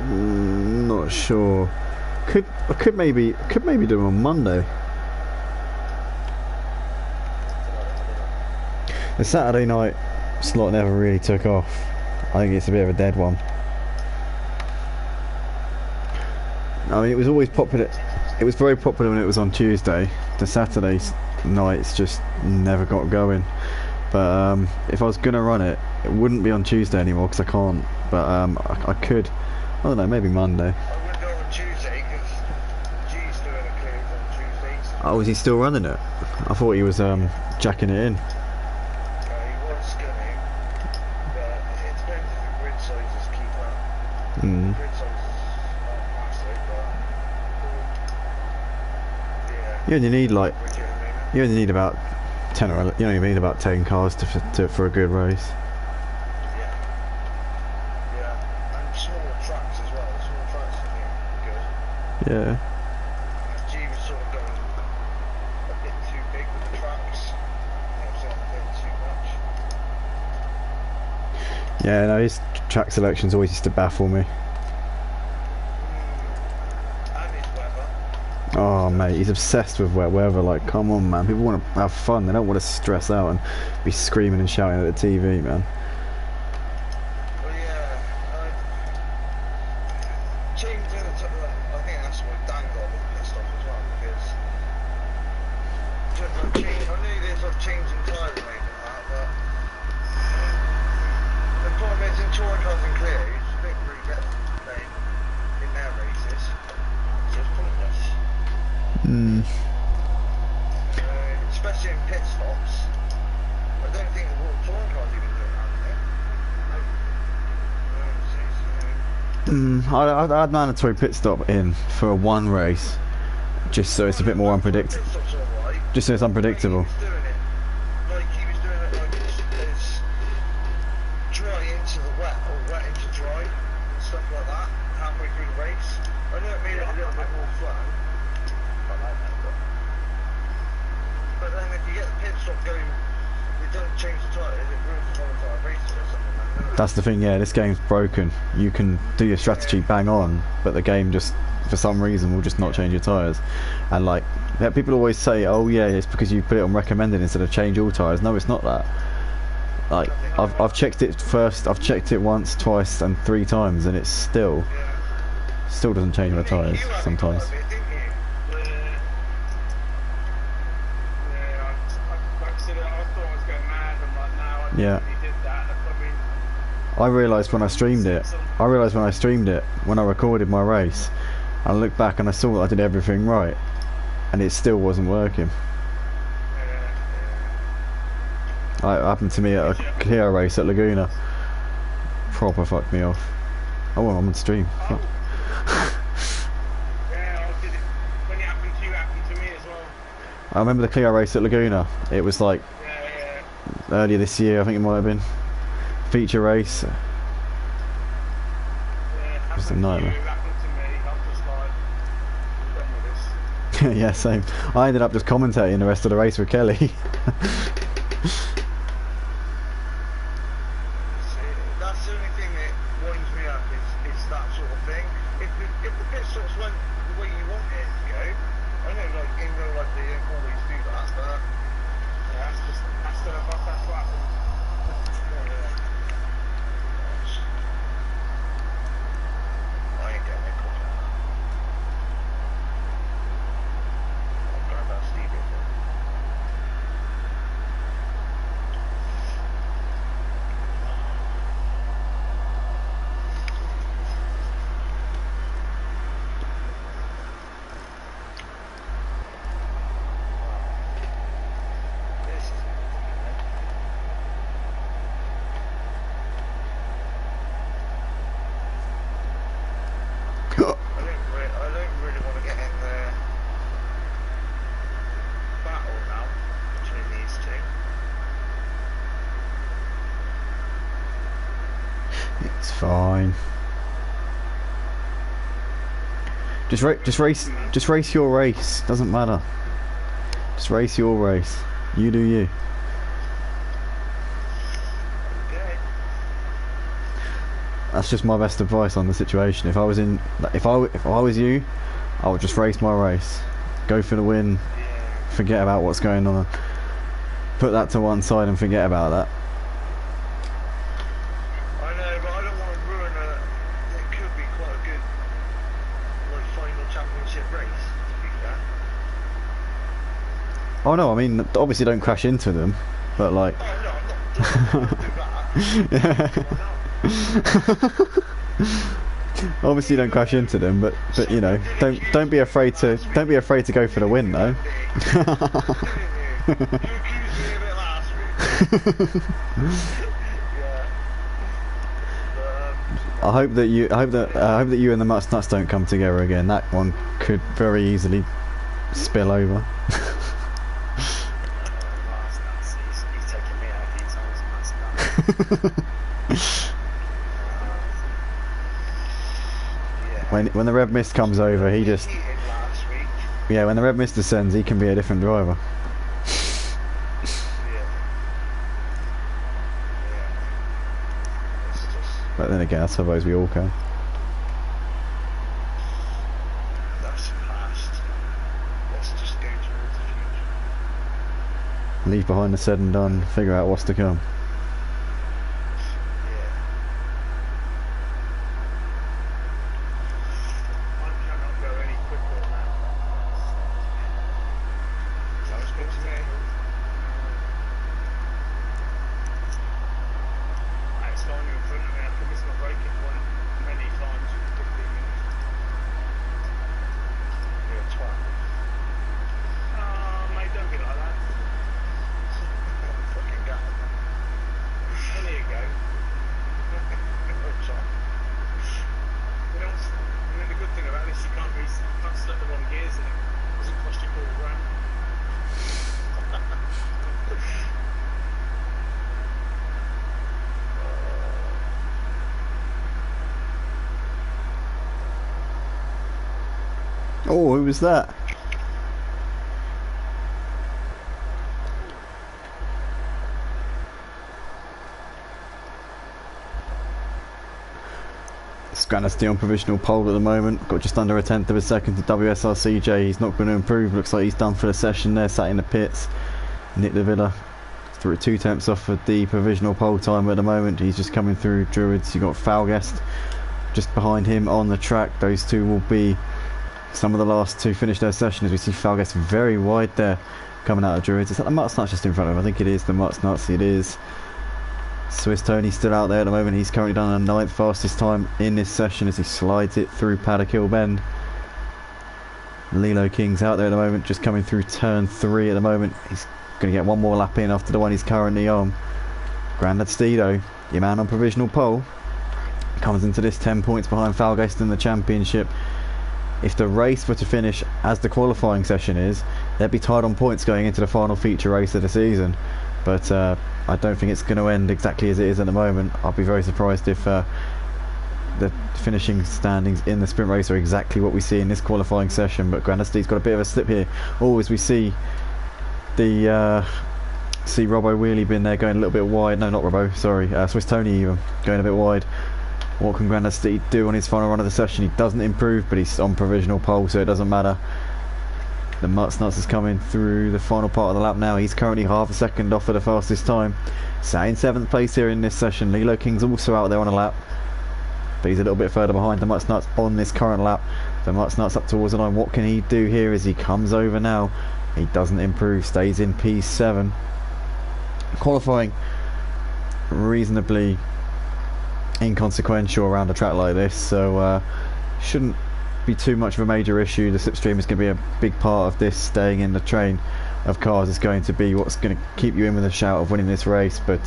Not sure. Could maybe do them on Monday. The Saturday night slot never really took off. I think it's a bit of a dead one. I mean, it was always popular. It was very popular when it was on Tuesday. The Saturday nights just never got going. But if I was gonna run it, it wouldn't be on Tuesday anymore because I can't. But I could. I don't know, maybe Monday. I would go on Tuesday because G's doing a Clio on Tuesdays. Oh, is he still running it? I thought he was jacking it in. He was going to, but it depends if the grid sizes keep up. Grid sizes aren't massive, but yeah. You only need like, you only need about 10 or 11, you only need about 10 cars for a good race. Yeah. G was sort of going a bit too big with the tracks. It was a bit too much. Yeah, no, his track selections always used to baffle me. And his weather. Oh, mate, he's obsessed with wet weather. Like, come on, man. People want to have fun. They don't want to stress out and be screaming and shouting at the TV, man. Especially in pit stops. I don't think the World Touring cars even do it around there. I'd mandatory pit stop in for one race, just so it's a bit more unpredictable. Right. Just so it's unpredictable. He was doing it like as dry into the wet or wet into dry and stuff like that halfway through the race. I know it made it a little bit more fun. But then if you get the pit stop going, it doesn't change the tyres, it ruins the whole entire race or something like that. That's the thing, yeah, this game's broken. You can do your strategy bang on, but the game just, for some reason, will just not change your tyres. And like, yeah, people always say, oh yeah, it's because you put it on recommended instead of change all tyres. No, it's not that. Like, I've checked it first, I've checked it once, twice, and 3 times, and it's still doesn't change my tyres sometimes. Yeah. I realised when I streamed it, when I recorded my race, I looked back and I saw that I did everything right, and it still wasn't working. It happened to me at a Clio race at Laguna. Proper fucked me off. Oh, well, I'm on stream. Fuck. When it happened to you, it happened to me as well. I remember the Clio race at Laguna. It was like earlier this year, I think it might have been. Feature race. It was a nightmare. Yeah, same. I ended up just commentating the rest of the race with Kelly. That's the only thing that winds me up is that sort of thing. If the pit stops went the way you want it to go, I know like in real life they don't always do that, but yeah, that's what happens. I ain't getting it. I'm going about Steve here. I don't really want to get in the battle now between these two. It's fine. Just race your race. Doesn't matter. Just race your race. You do you. Okay. That's just my best advice on the situation. If I was in, if I was you, I would just race my race, go for the win, forget about what's going on, put that to one side and forget about that. I know, but I don't want to ruin it could be quite a good like final championship race, to be fair. Oh no, I mean obviously don't crash into them, but like. Oh no, I'm not do that. Obviously don't crash into them, but you know, don't be afraid to go for the win though. You accused me of it last week. Yeah. I hope that you and the Mutts Nuts don't come together again. That one could very easily spill over. He's taken me out a few times and that's When the red mist comes over, he just when the red mist descends, he can be a different driver. But then again, I suppose we all can. That's past. Let's just go towards the future. Leave behind the said and done, figure out what's to come. Oh, who was that? Granasty on provisional pole at the moment. Got just under a tenth of a second to WSRCJ. He's not going to improve. Looks like he's done for the session there, sat in the pits. Nick de Villa through 2 tenths off of the provisional pole time at the moment. He's just coming through Druids. You got Falguest just behind him on the track. Those two will be some of the last to finish their session, as we see Falguest very wide there coming out of Druids. Is that the Mutts Nuts just in front of him? I think it is the Mutts Nuts. It is. Swiss Tony still out there at the moment. He's currently done a 9th fastest time in this session as he slides it through Paddock Hill Bend. Lilo King's out there at the moment, just coming through turn 3 at the moment. He's going to get one more lap in after the one he's currently on. Grandad Steedo, your man on provisional pole, comes into this 10 points behind Falguest in the championship. If the race were to finish as the qualifying session is, they'd be tied on points going into the final feature race of the season. But I don't think it's going to end exactly as it is at the moment. I'll be very surprised if the finishing standings in the sprint race are exactly what we see in this qualifying session. But Grandasty's got a bit of a slip here. As we see the Robbo Wheelie bin there going a little bit wide. No, not Robbo, sorry, Swiss Tony even going a bit wide. What can Grandasty do on his final run of the session? He doesn't improve, but he's on provisional pole, so it doesn't matter. The Mutts Nuts is coming through the final part of the lap now. He's currently half a second off of the fastest time. Sat in 7th place here in this session. Lilo King's also out there on a lap, but he's a little bit further behind the Mutts Nuts on this current lap. The Mutts Nuts up towards the line. What can he do here as he comes over now? He doesn't improve, stays in P7. Qualifying reasonably inconsequential around a track like this, so shouldn't be too much of a major issue. The slipstream is going to be a big part of this staying in the train of cars. Is going to be what's going to keep you in with a shout of winning this race. But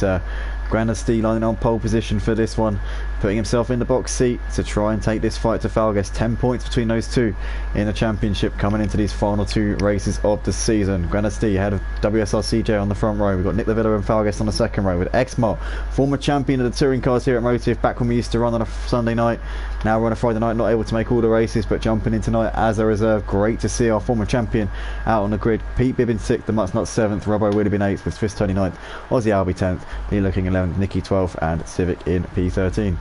Grandasty lining on pole position for this one, putting himself in the box seat to try and take this fight to Falguest. 10 points between those two in the championship coming into these final 2 races of the season. Grandasty ahead of WSRCJ on the front row. We've got Nick de Villa and Falguest on the second row, with Exmar, former champion of the touring cars here at Motive, back when we used to run on a Sunday night. Now we're on a Friday night, not able to make all the races, but jumping in tonight as a reserve. Great to see our former champion out on the grid. Pete Bibbin 6th, the Mutts Nuts 7th, Robbo would have been 8th, with Swiss Tony 9th, Aussie Albie 10th, Lee Looking 11th, Nicky 12th, and Civic in P13.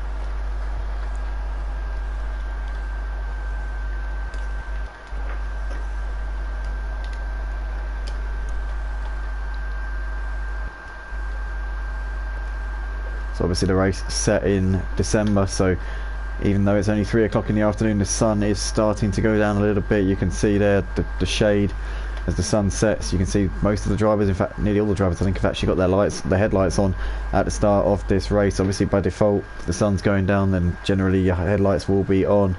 So obviously the race set in December, so even though it's only 3 o'clock in the afternoon, the sun is starting to go down a little bit. You can see there the shade as the sun sets. You can see most of the drivers, in fact nearly all the drivers I think, have actually got their headlights on at the start of this race. Obviously by default, if the sun's going down, then generally your headlights will be on.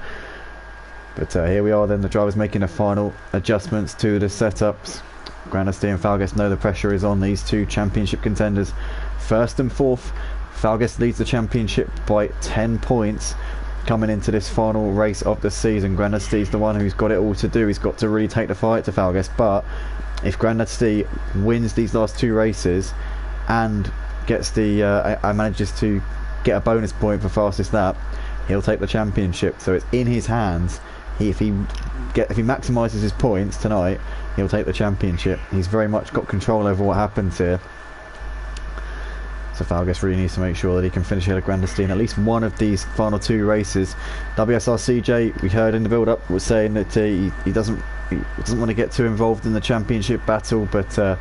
But here we are then, the drivers making the final adjustments to the setups. Grandesty and Falguest know the pressure is on these two championship contenders. First and fourth, Falguest leads the championship by 10 points coming into this final race of the season. Grandesty's the one who's got it all to do. He's got to really take the fight to Falguest, but if Grandesty wins these last 2 races and gets the manages to get a bonus point for fastest lap, he'll take the championship. So it's in his hands. If he maximises his points tonight, he'll take the championship. He's very much got control over what happens here. So Falguest really needs to make sure that he can finish ahead of Grandesty in at least one of these final 2 races. WSRCJ, we heard in the build-up, was saying that he doesn't want to get too involved in the championship battle, but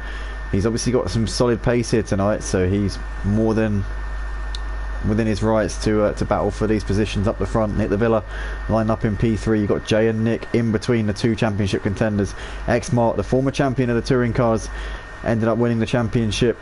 he's obviously got some solid pace here tonight, so he's more than within his rights to battle for these positions up the front. Nick Villa lined up in P3. You've got Jay and Nick in between the 2 championship contenders. X-Mart, the former champion of the touring cars, ended up winning the championship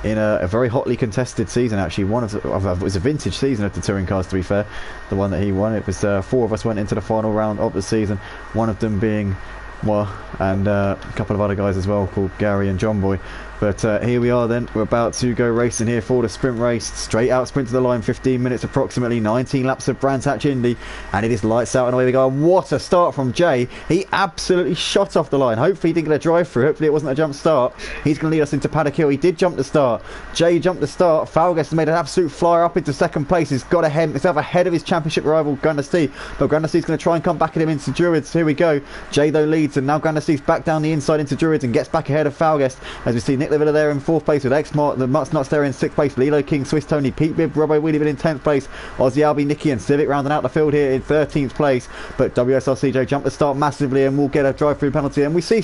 in a very hotly contested season, actually. It was a vintage season of the touring cars, to be fair, the one that he won. It was 4 of us went into the final round of the season, one of them being moi and a couple of other guys as well called Gary and John Boy. But here we are then, we're about to go racing here for the sprint race. Straight out sprint to the line, 15 minutes approximately, 19 laps of Brands Hatch Indy, and it is lights out and away we go. And what a start from Jay. He absolutely shot off the line. Hopefully he didn't get a drive through, hopefully it wasn't a jump start. He's going to lead us into Paddock Hill. He did jump the start. Jay jumped the start. Falguest has made an absolute flyer up into second place. He's got himself ahead of his championship rival Grandesty, but Grandesty's going to try and come back at him into Druids. Here we go. Jay though leads, and now Grandesty's back down the inside into Druids and gets back ahead of Falguest, as we see Nick Villa there in 4th place with X-Mart, the Mutts Nuts there in 6th place, Lilo King, Swiss Tony, Pete Bibb, Robbo Wheelie in 10th place, Aussie Albie, Nicky and Civic rounding out the field here in 13th place. But WSRCJ jumped the start massively and will get a drive-through penalty, and we see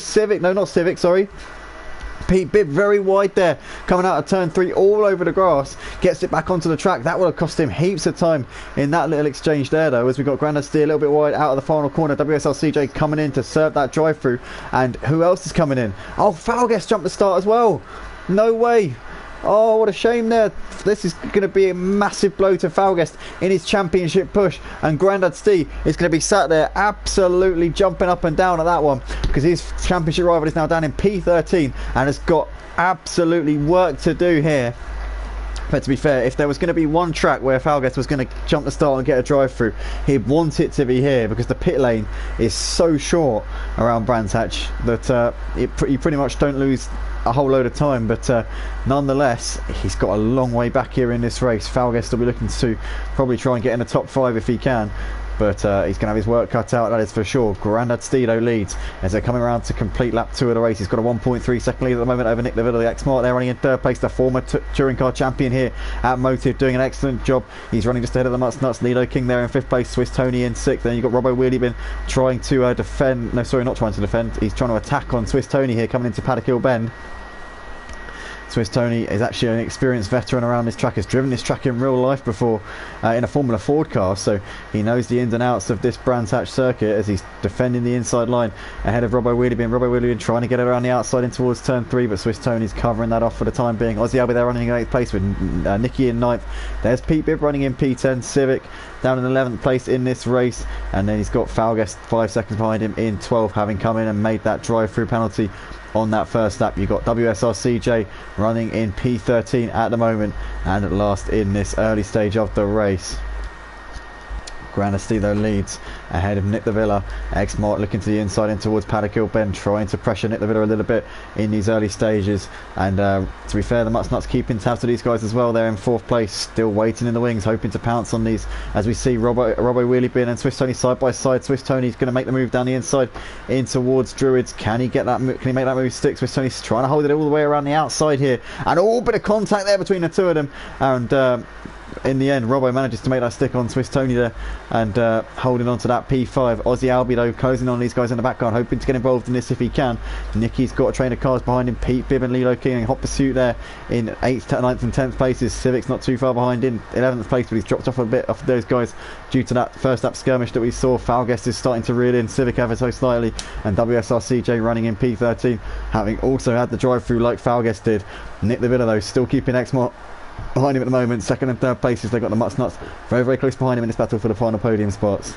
Pete Bibb very wide there, coming out of turn 3 all over the grass, gets it back onto the track. That would have cost him heaps of time in that little exchange there though, as we got Grandesty a little bit wide out of the final corner. WSRCJ coming in to serve that drive through, and who else is coming in? Oh, Falguest jumped the start as well. No way. Oh, what a shame there. This is going to be a massive blow to Falguest in his championship push, and Grandesty is going to be sat there absolutely jumping up and down at that one, because his championship rival is now down in P13 and has got absolutely work to do here. But to be fair, if there was going to be one track where Falguest was going to jump the start and get a drive through, he'd want it to be here, because the pit lane is so short around Brands Hatch that you pretty much don't lose a whole load of time. But nonetheless, he's got a long way back here in this race. Falguest will be looking to probably try and get in the top 5 if he can, but he's going to have his work cut out, that is for sure. Grandesty leads as they're coming around to complete lap 2 of the race. He's got a 1.3 second lead at the moment over Nick Villa, the X-Mart. They're running in 3rd place, the former touring car champion here at Motive, doing an excellent job. He's running just ahead of the Mutts Nuts. Lilo King there in 5th place, Swiss Tony in 6th. Then you've got Robbo Wheelie Bin trying to defend, no sorry, not trying to defend, he's trying to attack on Swiss Tony here coming into Paddock Hill Bend. Swiss Tony is actually an experienced veteran around this track. Has driven this track in real life before in a Formula Ford car, so he knows the ins and outs of this Brands Hatch circuit, as he's defending the inside line ahead of Robbo Wheelie Bin. Robbo Wheelie Bin trying to get it around the outside in towards turn 3, but Swiss Tony's covering that off for the time being. Aussie Albie there running in 8th place with Nicky in 9th. There's Pete Bibb running in P10. Civic down in 11th place in this race, and then he's got Falguest 5 seconds behind him in 12th, having come in and made that drive-through penalty on that first lap. You've got WSRCJ running in P13 at the moment, and at last in this early stage of the race. Grandesty leads ahead of Nick Villa. X-Mart looking to the inside in towards Paddock Hill Bend, trying to pressure Nick Villa a little bit in these early stages. And to be fair, the Mutts Nuts keeping tabs to these guys as well. They're in 4th place, still waiting in the wings, hoping to pounce on these, as we see Robbo Wheelie Bin and Swiss Tony side by side. Swiss Tony's going to make the move down the inside in towards Druids. Can he get that? Can he make that move stick? Swiss Tony's trying to hold it all the way around the outside here, and bit of contact there between the two of them, and in the end, Robbo manages to make that stick on Swiss Tony there and holding on to that P5. Aussie Albie though closing on these guys in the background, hoping to get involved in this if he can. Nicky's got a train of cars behind him. Pete Bibb and Lilo King in hot pursuit there in 8th, 9th and 10th places. Civic's not too far behind in 11th place, but he's dropped off a bit off those guys due to that first lap skirmish that we saw. Falguest is starting to reel in Civic ever so slightly, and WSR CJ running in P13, having also had the drive through like Falguest did. Nick the Villa though still keeping Exmont behind him at the moment. Second and third places, they've got the Mutts Nuts very, very close behind him in this battle for the final podium spots.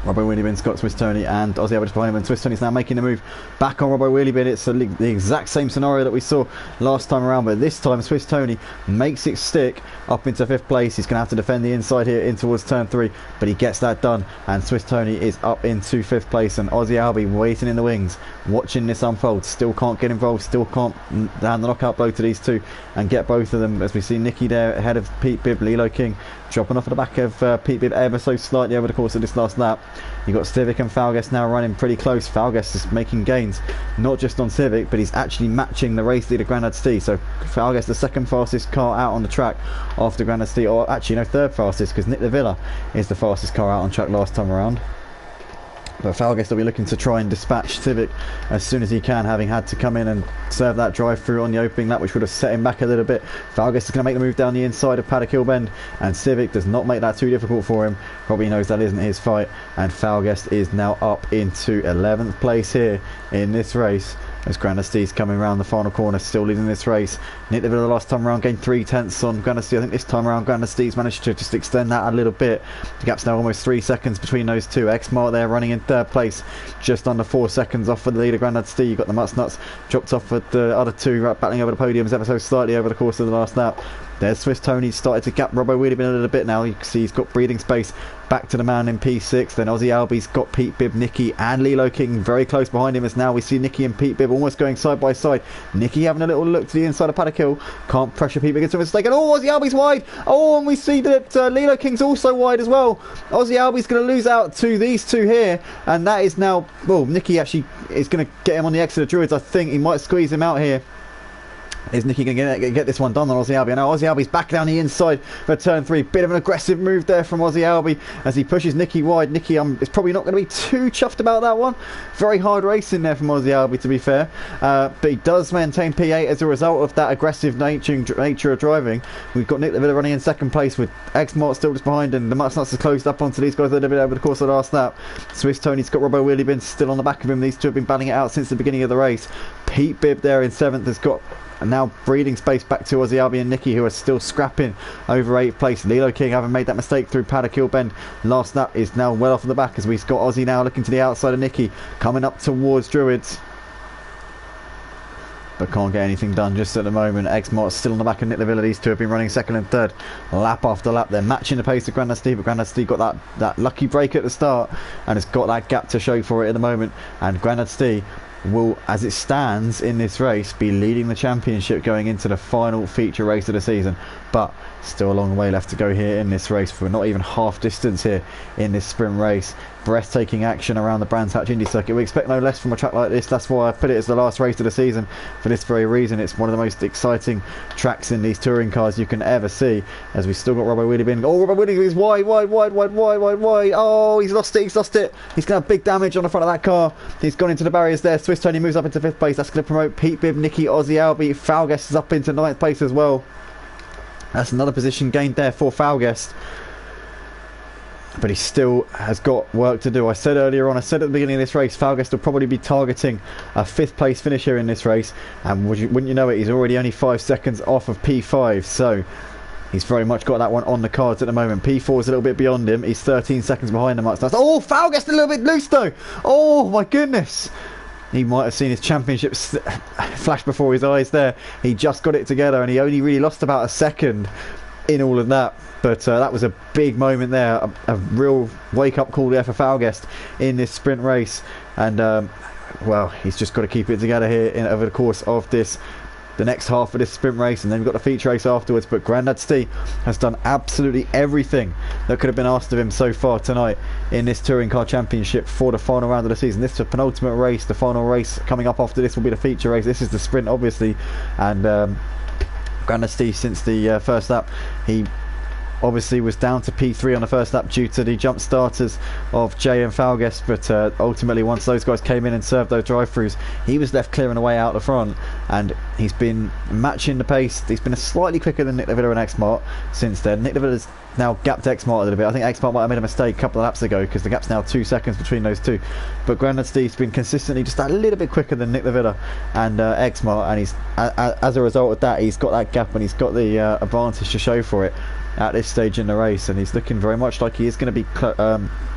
Robbo Wheeliebin, Scott Swiss Tony and Aussie Albert behind him, and Swiss Tony's now making the move back on Robbo Wheeliebin. It's the exact same scenario that we saw last time around, but this time Swiss Tony makes it stick up into 5th place. He's going to have to defend the inside here in towards turn 3, but he gets that done, and Swiss Tony is up into 5th place, and Aussie Albie waiting in the wings, watching this unfold. Still can't get involved, still can't hand the knockout blow to these two and get both of them, as we see Nicky there ahead of Pete Bibb, Lilo King dropping off at the back of Pete Bibb ever so slightly over the course of this last lap. You've got Civic and Falguest now running pretty close. Falguest is making gains, not just on Civic, but he's actually matching the race leader Grandad Stee. So Falguest, the second fastest car out on the track after Grandad Stee, or actually no, third fastest, because Nick the Villa is the fastest car out on track last time around. But Falguest will be looking to try and dispatch Civic as soon as he can, having had to come in and serve that drive through on the opening lap, which would have set him back a little bit. Falguest is going to make the move down the inside of Paddock Hill Bend, and Civic does not make that too difficult for him. Probably knows that isn't his fight, and Falguest is now up into 11th place here in this race, as Grandad Stee's coming around the final corner, still leading this race. Nick the Villa the last time around gained 3/10 on Grandad Stee. I think this time around Grandad Stee's managed to just extend that a little bit. The gap's now almost 3 seconds between those two. X-Mart there running in 3rd place, just under 4 seconds off for the leader Grandad Stee. You've got the Mutts Nuts dropped off with the other two battling over the podiums ever so slightly over the course of the last lap. There's Swiss Tony started to gap Robbo Wheeliebin a little bit now. You can see he's got breathing space back to the man in P6. Then Aussie Albie's got Pete Bibb, Nicky and Lilo King very close behind him, as now we see Nicky and Pete Bibb almost going side by side. Nicky having a little look to the inside of Paddock Hill, can't pressure Pete Bibb into a mistake, and oh, Aussie Albie's wide. Oh, and we see that Lilo King's also wide as well. Aussie Albie's going to lose out to these two here, and that is now, well, Nicky actually is going to get him on the exit of Druids. I think he might squeeze him out here. Is Nicky going to get this one done on Aussie Albie? Now Aussie Albie's back down the inside for turn 3. Bit of an aggressive move there from Aussie Albie as he pushes Nicky wide. Nicky is probably not going to be too chuffed about that one. Very hard racing there from Aussie Albie, to be fair. But he does maintain P8 as a result of that aggressive nature of driving. We've got Nick the Villa running in 2nd place with X-Mart still just behind, and the Mutts Nuts has closed up onto these guys a little bit over the course of the last lap. Swiss Tony's got Robbo Wheeliebin still on the back of him. These two have been battling it out since the beginning of the race. Pete Bibb there in 7th has got, and now breathing space back to Aussie Albie and Nicky, who are still scrapping over 8th place. Lilo King, having made that mistake through Paddock Hill Bend last lap, is now well off of the back, as we've got Aussie now looking to the outside of Nicky, coming up towards Druids, but can't get anything done just at the moment. X-Mart still on the back of Nick the Villa. These two have been running 2nd and 3rd lap after lap. They're matching the pace of Grandad Stee, but Grandad Stee got that lucky break at the start and has got that gap to show for it at the moment, and Grandad Stee will, as it stands in this race, be leading the championship going into the final feature race of the season. But still a long way left to go here in this race. We're not even half distance here in this sprint race. Breathtaking action around the Brands Hatch Indy circuit. We expect no less from a track like this. That's why I put it as the last race of the season, for this very reason. It's one of the most exciting tracks in these touring cars you can ever see, as we still got Robbo Wheeliebin. Oh, Robbo Wheeliebin is wide. Oh, he's lost it. He's going to have big damage on the front of that car. He's gone into the barriers there. Swiss Tony moves up into 5th place. That's going to promote Pete Bibb, Nicky, Aussie Albie. Falguest is up into 9th place as well. That's another position gained there for Falguest, but he still has got work to do. I said earlier on, I said at the beginning of this race, Falguest will probably be targeting a 5th place finish here in this race, and wouldn't you know it, he's already only 5 seconds off of P5, so he's very much got that one on the cards at the moment. P4 is a little bit beyond him. He's 13 seconds behind the Mutts Nuts. Oh, Falguest a little bit loose though. Oh my goodness. He might have seen his championship flash before his eyes there. He just got it together, and he only really lost about a second in all of that. But that was a big moment there. A real wake-up call there for Falguest in this sprint race. And, well, he's just got to keep it together here over the course of the next half of this sprint race, and then we've got the feature race afterwards. But Grandad Stee has done absolutely everything that could have been asked of him so far tonight in this touring car championship for the final round of the season. This is the penultimate race. The final race coming up after this will be the feature race. This is the sprint, obviously, and Grandad Steve, since the first lap, he obviously was down to P3 on the first lap due to the jump starters of Jay and Falguest, but ultimately once those guys came in and served those drive-throughs, he was left clearing away out the front, and he's been matching the pace. He's been slightly quicker than Nick Lavilla and X-Mart since then. Nick Lavilla's now gapped X-Mart a little bit. I think X-Mart might have made a mistake a couple of laps ago because the gap's now 2 seconds between those two, but Grandad Steve's been consistently just a little bit quicker than Nick Lavilla and X-Mart, and he's as a result of that, he's got that gap and he's got the advantage to show for it at this stage in the race, and he's looking very much like he is going to be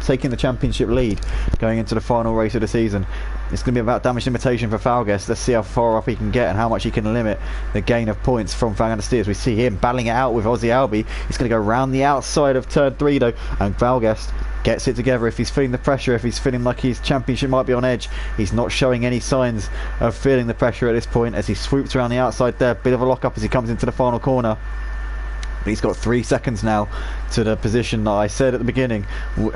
taking the championship lead going into the final race of the season. It's going to be about damage limitation for Falguest. Let's see how far up he can get and how much he can limit the gain of points from Grandad Steve. We see him battling it out with Aussie Albie. He's going to go round the outside of turn 3 though, and Falguest gets it together. If he's feeling the pressure, if he's feeling like his championship might be on edge, he's not showing any signs of feeling the pressure at this point as he swoops around the outside there. Bit of a lock up as he comes into the final corner. But he's got 3 seconds now to the position that I said at the beginning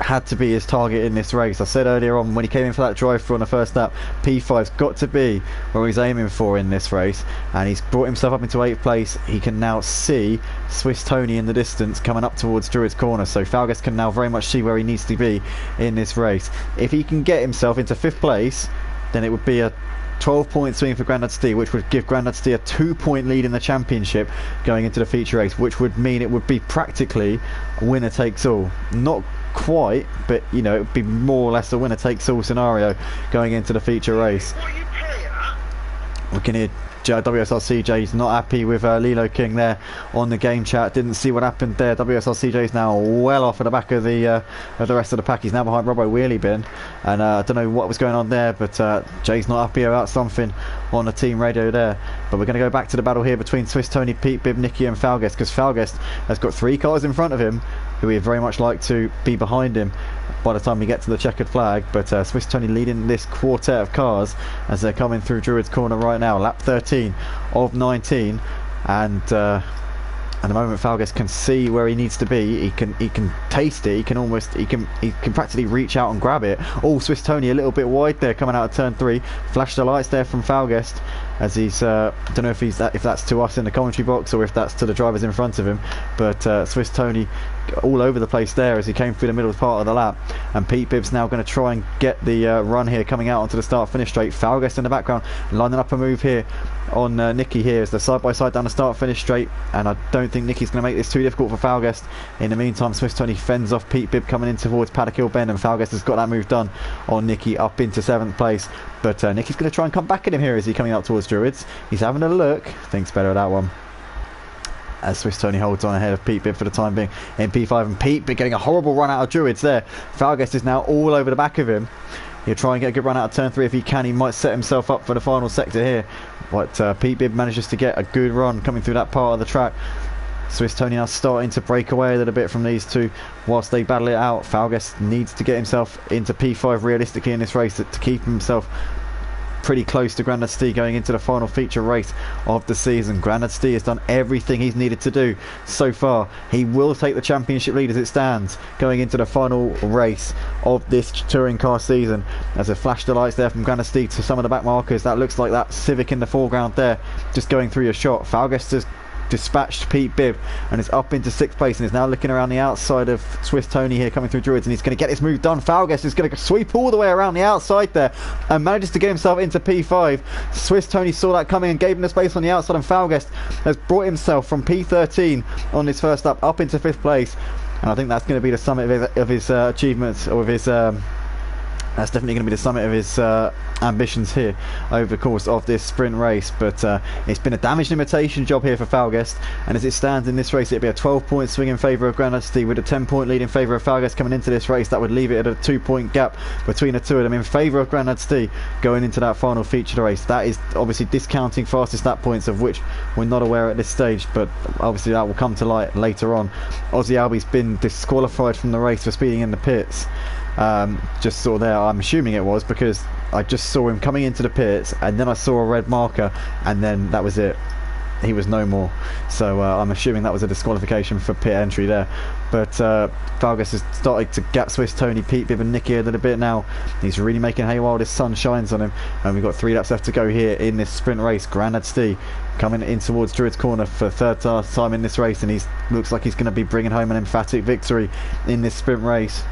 had to be his target in this race. I said earlier on when he came in for that drive-through on the first lap, P5's got to be where he's aiming for in this race, and he's brought himself up into 8th place. He can now see Swiss Tony in the distance coming up towards Druid's corner, so Falguest can now very much see where he needs to be in this race. If he can get himself into 5th place, then it would be a 12-point swing for Grandad Steve, which would give Grandad Steve a 2-point lead in the championship going into the feature race, which would mean it would be practically a winner takes all. Not quite, but you know, it would be more or less a winner takes all scenario going into the feature race. What are you playing at? We can hear WSRCJ's not happy with Lilo King there on the game chat. Didn't see what happened there. WSRCJ's now well off at the back of the rest of the pack. He's now behind Robbo Wheelie Bin, and I don't know what was going on there, but Jay's not happy about something on the team radio there. But we're going to go back to the battle here between Swiss Tony, Pete Bibb, Nicky and Falguest, because Falguest has got 3 cars in front of him who he'd very much like to be behind him by the time we get to the checkered flag. But Swiss Tony leading this quartet of cars as they're coming through Druid's corner right now, lap 13 of 19, and at the moment Falguest can see where he needs to be. He can taste it. He can practically reach out and grab it. Oh, Swiss Tony a little bit wide there coming out of turn 3. Flash the lights there from Falguest as he's don't know if that's to us in the commentary box or if that's to the drivers in front of him, but Swiss Tony all over the place there as he came through the middle part of the lap, and Pete Bibb's now going to try and get the run here coming out onto the start finish straight. Falguest in the background lining up a move here on Nicky here as they're side by side down the start finish straight, and I don't think Nicky's going to make this too difficult for Falguest. In the meantime, Swiss Tony fends off Pete Bibb coming in towards Paddock Hill Bend, and Falguest has got that move done on Nicky up into 7th place, but Nicky's going to try and come back at him here as he's coming up towards Druids. He's having a look, thinks better of that one, as Swiss Tony holds on ahead of Pete Bibb for the time being in P5, and Pete Bibb getting a horrible run out of Druids there. Falguest is now all over the back of him. He'll try and get a good run out of turn 3 if he can. He might set himself up for the final sector here, but Pete Bibb manages to get a good run coming through that part of the track. Swiss Tony now starting to break away a little bit from these two whilst they battle it out. Falguest needs to get himself into P5 realistically in this race to keep himself pretty close to Grandad Steve going into the final feature race of the season. Grandad Steve has done everything he's needed to do so far. He will take the championship lead as it stands going into the final race of this touring car season. As a flash the lights there from Grandad Steve to some of the back markers, that looks like that Civic in the foreground there just going through your shot. Falguest has dispatched Pete Bibb and is up into 6th place and is now looking around the outside of Swiss Tony here coming through Druids, and he's going to get this move done. Falguest is going to sweep all the way around the outside there and manages to get himself into P5. Swiss Tony saw that coming and gave him the space on the outside, and Falguest has brought himself from P13 on his first lap up into 5th place, and I think that's going to be the summit of his achievements, or of his that's definitely going to be the summit of his ambitions here over the course of this sprint race. But it's been a damage limitation job here for Falguest, and as it stands in this race, it'd be a 12-point swing in favour of Grandad Steve with a 10-point lead in favour of Falguest coming into this race. That would leave it at a 2-point gap between the two of them in favour of Grandad Steve going into that final feature of the race. That is obviously discounting fastest lap points, of which we're not aware at this stage, but obviously that will come to light later on. Aussie Albie's been disqualified from the race for speeding in the pits. Just saw there, I'm assuming it was because I just saw him coming into the pits and then I saw a red marker and then that was it. he was no more. So I'm assuming that was a disqualification for pit entry there. But Falgas has started to gap Swiss Tony, Pete Bibb and Nicky a little bit now. He's really making hay while this sun shines on him. And we've got 3 laps left to go here in this sprint race. Grandad Stee coming in towards Druids Corner for the 3rd time in this race, and he looks like he's going to be bringing home an emphatic victory in this sprint race.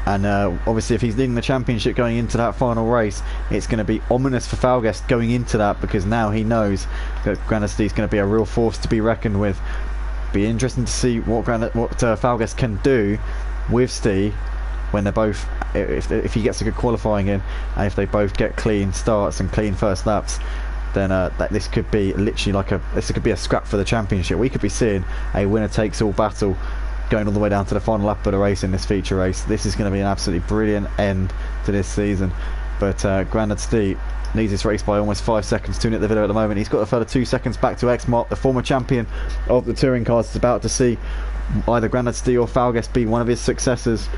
And obviously if he's leading the championship going into that final race, it's going to be ominous for Falgas going into that, because now he knows that Grandad Stee's going to be a real force to be reckoned with. Be interesting to see what Falgas can do with Stee when they're both, if he gets a good qualifying in, and if they both get clean starts and clean first laps, then this could be literally this could be a scrap for the championship. We could be seeing a winner takes all battle going all the way down to the final lap of the race in this feature race. This is going to be an absolutely brilliant end to this season. But Grandad Stee leads this race by almost 5 seconds to Nick the Villa at the moment. He's got a further 2 seconds back to X-Mark, the former champion of the touring cars. Is about to see either Grandad Stee or Falgas be one of his successors.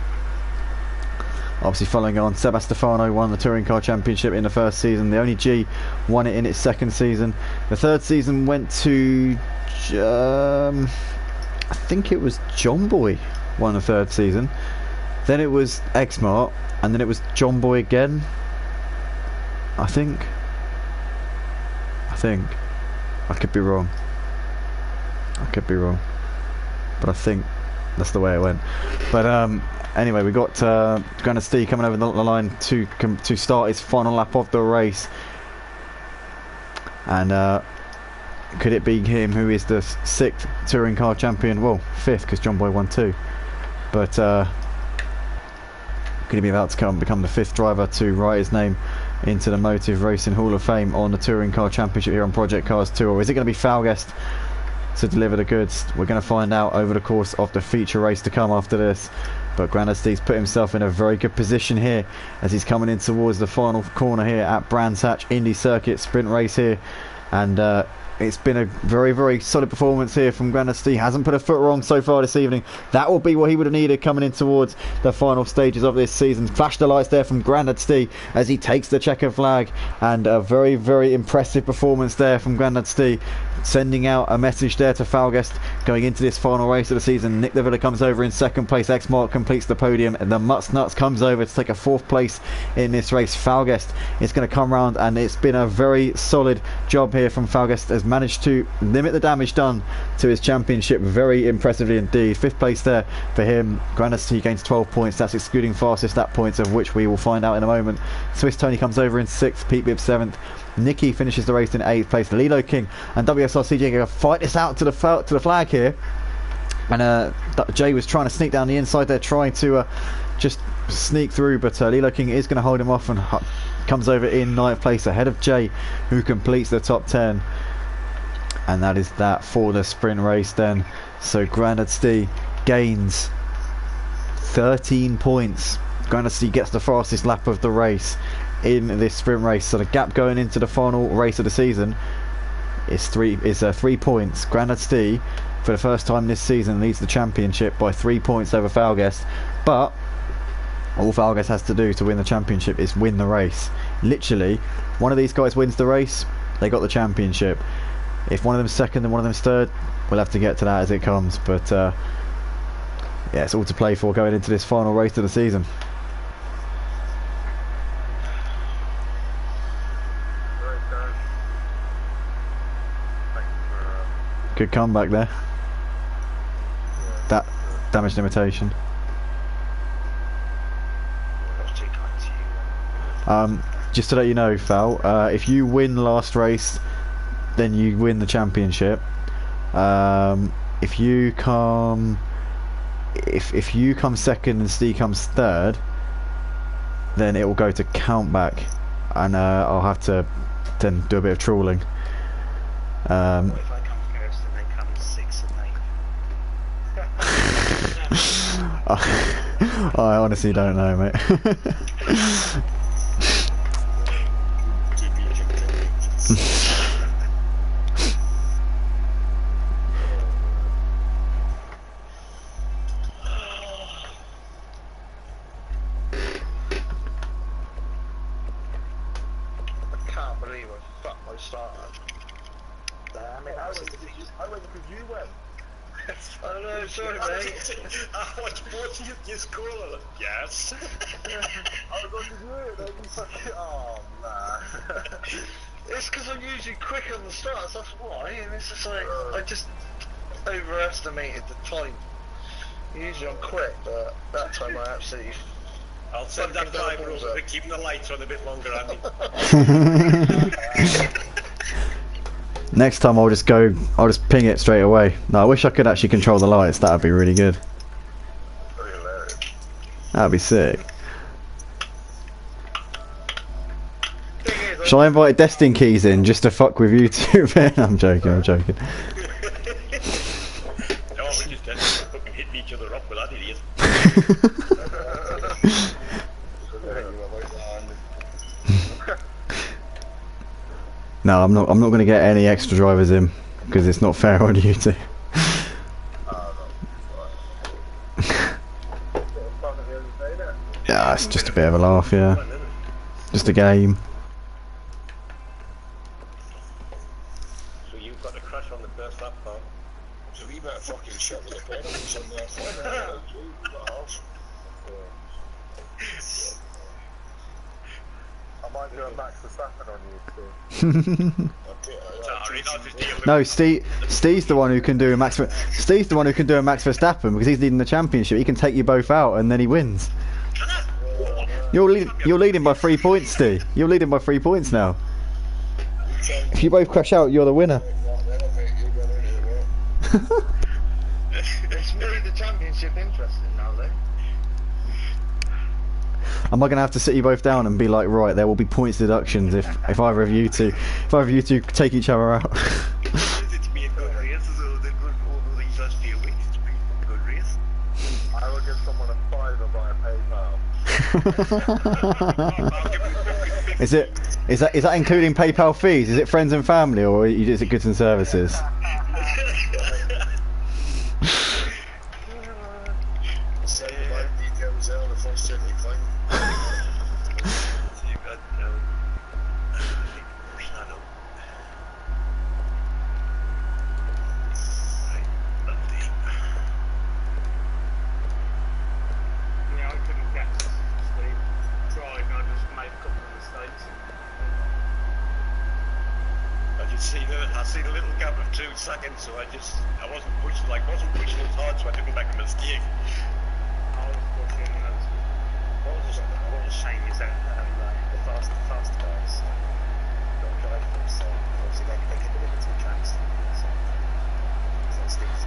Obviously following on, Sebastefano won the Touring Car Championship in the 1st season. The only G won it in its 2nd season. The 3rd season went to I think it was John Boy won the 3rd season. Then it was X-Mart, and then it was John Boy again. I think. I could be wrong. But I think that's the way it went. But anyway, we got Grandad Stee coming over the line to start his final lap of the race. And could it be him who is the 6th touring car champion? Well, 5th, because John Boy won 2. But could he be about to become the 5th driver to write his name into the Motive Racing Hall of Fame on the Touring Car Championship here on Project Cars 2? Or is it going to be Falgas to deliver the goods? We're going to find out over the course of the feature race to come after this. But Grandad Stee's put himself in a very good position here as he's coming in towards the final corner here at Brands Hatch Indy Circuit sprint race here. And it's been a very, very solid performance here from Grandad Stee. Hasn't put a foot wrong so far this evening. That will be what he would have needed coming in towards the final stages of this season. Flash the lights there from Grandad Stee as he takes the checkered flag. And a very, very impressive performance there from Grandad Stee, sending out a message there to Falgas going into this final race of the season. Nick the Villa comes over in 2nd place. X-Mark completes the podium, and the Mutts Nuts comes over to take a 4th place in this race. Falgas is going to come round, and it's been a very solid job here from Falgas. Has managed to limit the damage done to his championship very impressively indeed. 5th place there for him. Grandad Stee gains 12 points. That's excluding fastest lap points, of which we will find out in a moment. Swiss Tony comes over in 6th. Pete Bibb 7th. Nicky finishes the race in 8th place. Lilo King and WSR CJ are going to fight this out to the flag here. And Jay was trying to sneak down the inside there, trying to just sneak through, but Lilo King is going to hold him off and comes over in 9th place ahead of Jay, who completes the top 10. And that is that for the sprint race then. So Grandad Stee gains 13 points. Grandad Stee gets the fastest lap of the race in this sprint race. So the gap going into the final race of the season is 3 points. Grandad Stee, for the first time this season, leads the championship by 3 points over Falgas. But all Falgas has to do to win the championship is win the race. Literally, one of these guys wins the race, they got the championship. If one of them's 2nd and one of them's 3rd, we'll have to get to that as it comes. But yeah, it's all to play for going into this final race of the season. Good comeback there. That damage limitation. Just to let you know, Fal, if you win last race, then you win the championship. If you come 2nd and Steve comes 3rd, then it will go to count back, and I'll have to then do a bit of trawling. What if I come first and they come 6th and 8th? I honestly don't know, mate. I can't believe I fucked my start up. because you went. Oh no, sorry mate. I watched both of you score. Yes. I was on to do it, and you fucking. Oh man. It's because I'm usually quick on the starts, that's why, and it's just like, I just overestimated the time. Usually I'm quick, but that time I absolutely... I'll send that driver over, but keep the lights on a bit longer, Andy. Next time I'll just ping it straight away. No, I wish I could actually control the lights, that would be really good. That would be sick. Shall I invite Destin Keys in just to fuck with you two, Ben? I'm joking, I'm joking. No, we just fucking hitting each other up with that idiot. No, I'm not going to get any extra drivers in because it's not fair on you two. Yeah, it's just a bit of a laugh, yeah. Just a game. So you've got a crash on the first lap, pal. So we better fucking shut with the pedals on there. I might do a Max Verstappen on you too. Sorry, not just deal with No, Steve's the one who can do a Max Verstappen because he's leading the championship. He can take you both out and then he wins. You're leading by 3 points, Steve. You're leading by 3 points now. If you both crash out, you're the winner. It's made the championship interesting now though. Am I going to have to sit you both down and be like, right, there will be points deductions if either of you two take each other out? It's been a good race, so they're good over these last few weeks. It's been a good race. I will give someone a fiver via PayPal. Is that including PayPal fees? Is it friends and family or is it goods and services? Send my details out if I send you fine. So you've got, shadow. Right, update. Yeah, I couldn't catch Steve. Tried, and I just made a couple of mistakes. I seen a little gap of 2 seconds, so I wasn't pushing as hard, so I took it back a mistake. I was pushing, and what was a shame is that the fast guys got to drive them, so obviously they can deliver to the tracks. So Steve's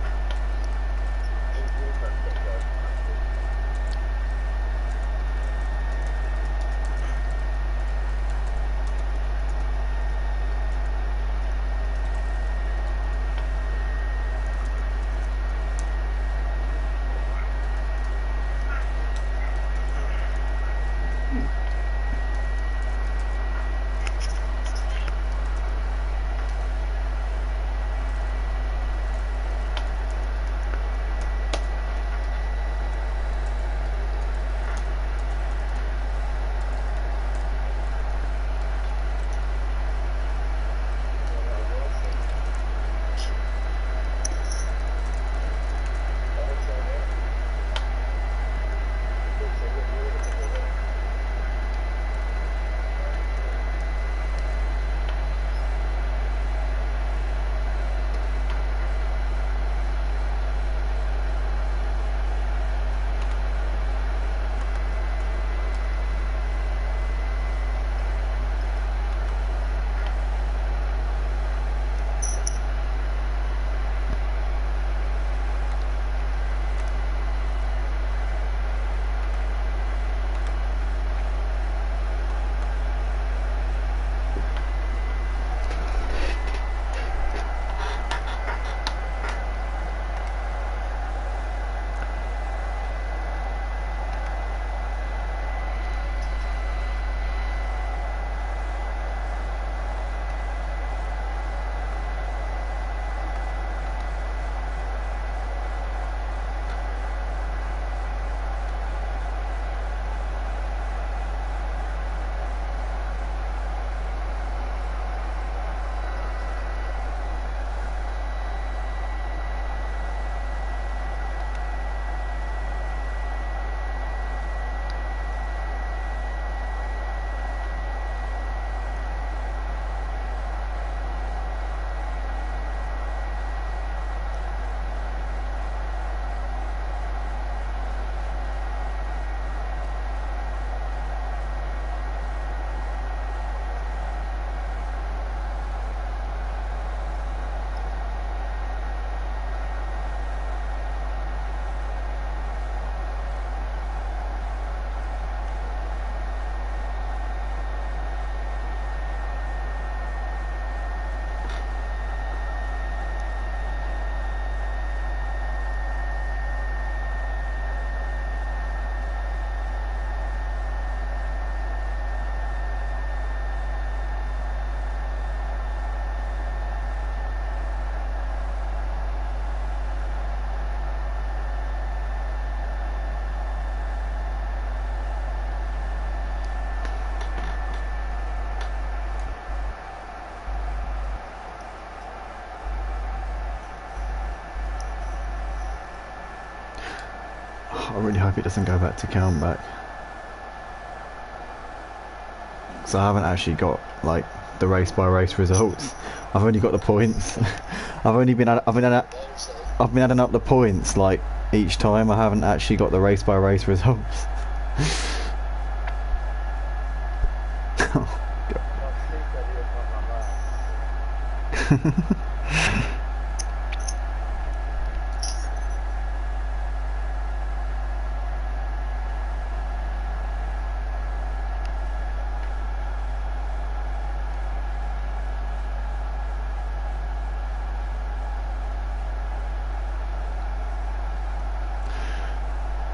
I really hope it doesn't go back to count back. So I haven't actually got like the race by race results. I've only got the points. I've been adding up the points like each time. I haven't actually got the race by race results. Oh, God.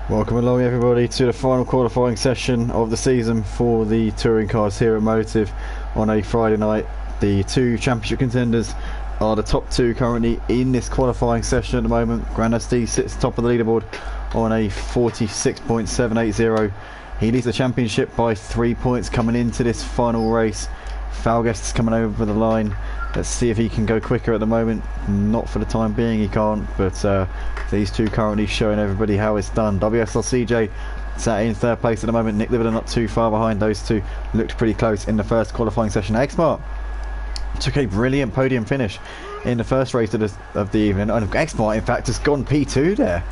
Welcome along everybody to the final qualifying session of the season for the touring cars here at Motive on a Friday night. The two championship contenders are the top two currently in this qualifying session at the moment. Granasti sits top of the leaderboard on a 46.780. He leads the championship by 3 points coming into this final race. Falguest is coming over the line. Let's see if he can go quicker at the moment. Not for the time being, he can't, but these two currently showing everybody how it's done. WSLCJ sat in third place at the moment. Nick Liverden not too far behind. Those two looked pretty close in the first qualifying session. Xmart took a brilliant podium finish in the first race of the evening, and Xmart in fact has gone P2 there.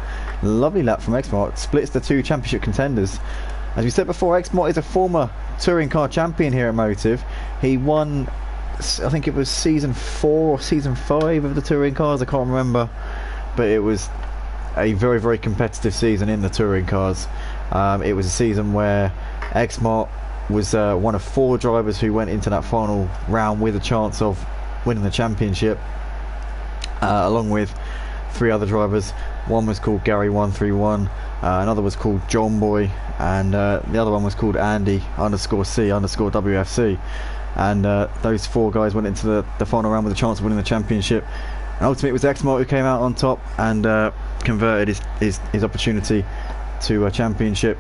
Lovely lap from Xmart, splits the two championship contenders. As we said before, Xmart is a former touring car champion here at Motive. He won, I think it was season 4 or season 5 of the touring cars, I can't remember, but it was a very, very competitive season in the touring cars. It was a season where Xmart was one of 4 drivers who went into that final round with a chance of winning the championship, along with 3 other drivers. One was called Gary 131, another was called John Boy, and the other one was called Andy _C WFC. And those 4 guys went into the final round with a chance of winning the championship, and ultimately it was Xmart who came out on top and converted his opportunity to a championship.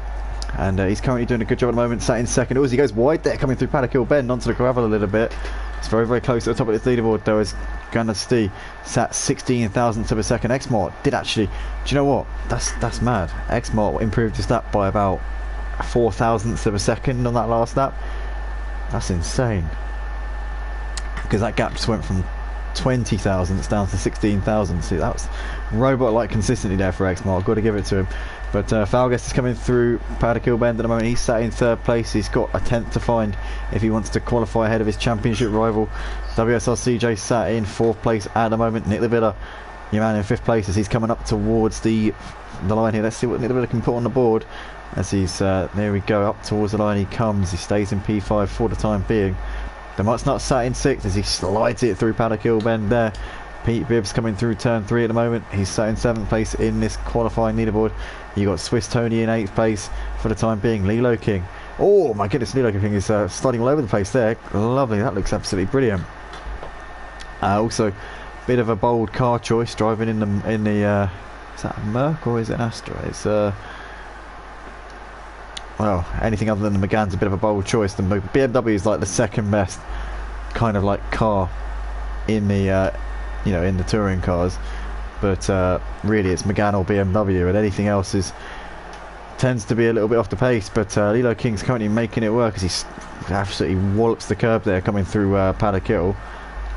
And he's currently doing a good job at the moment, sat in second. Oh, as he goes wide there, coming through Paddock Hill Bend onto the gravel a little bit. It's very, very close at the top of this leaderboard though, as Granasti sat 16 thousandths of a second. Xmart did actually, do you know what, that's mad. Xmart improved his lap by about 4 thousandths of a second on that last lap. That's insane, because that gap just went from 20 thousandths down to 16 thousandths. That was robot-like consistency there for Xmart, I've got to give it to him. But Falguest is coming through Paddock Hill Bend at the moment. He's sat in third place. He's got a 10th to find if he wants to qualify ahead of his championship rival. WSRCJ sat in 4th place at the moment. Nick Lavilla, your man, in 5th place as he's coming up towards the line here. Let's see what Nick Lavilla can put on the board as he's there we go, up towards the line he comes. He stays in P5 for the time being. The Mutt's not sat in 6th as he slides it through Paddock Hill Bend there. Pete Bibbs coming through turn 3 at the moment. He's sat in 7th place in this qualifying leaderboard. You got Swiss Tony in 8th place for the time being. Lilo King, oh my goodness, Lilo King is sliding all over the place there. Lovely, that looks absolutely brilliant. Also, bit of a bold car choice, driving in the is that a Merc or is it an Astra? It's well, anything other than the Megane's a bit of a bold choice. The BMW is like the second best kind of like car in the you know, in the touring cars, but really it's Megane or BMW, and anything else tends to be a little bit off the pace. But Lilo King's currently making it work as he absolutely wallops the curb there coming through Paddock Hill.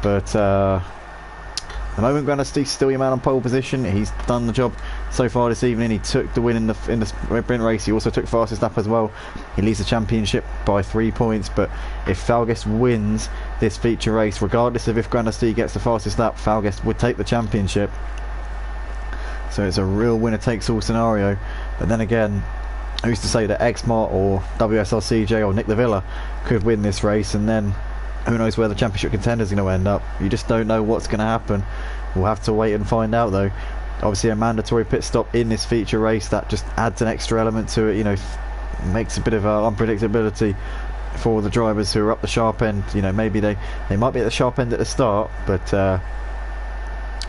But at the moment, Granasti still your man on pole position. He's done the job so far this evening. He took the win in the sprint race. He also took fastest lap as well. He leads the championship by 3 points. But if Falguest wins this feature race, regardless of if Granasti gets the fastest lap, Falguest would take the championship. So it's a real winner takes all scenario. But then again, who's to say that Xmart or WSLCJ or Nick Lavilla could win this race, and then who knows where the championship contender is going to end up. You just don't know what's going to happen. We'll have to wait and find out though. Obviously a mandatory pit stop in this feature race, that just adds an extra element to it, you know, makes a bit of unpredictability for the drivers who are up the sharp end. You know, maybe they might be at the sharp end at the start, but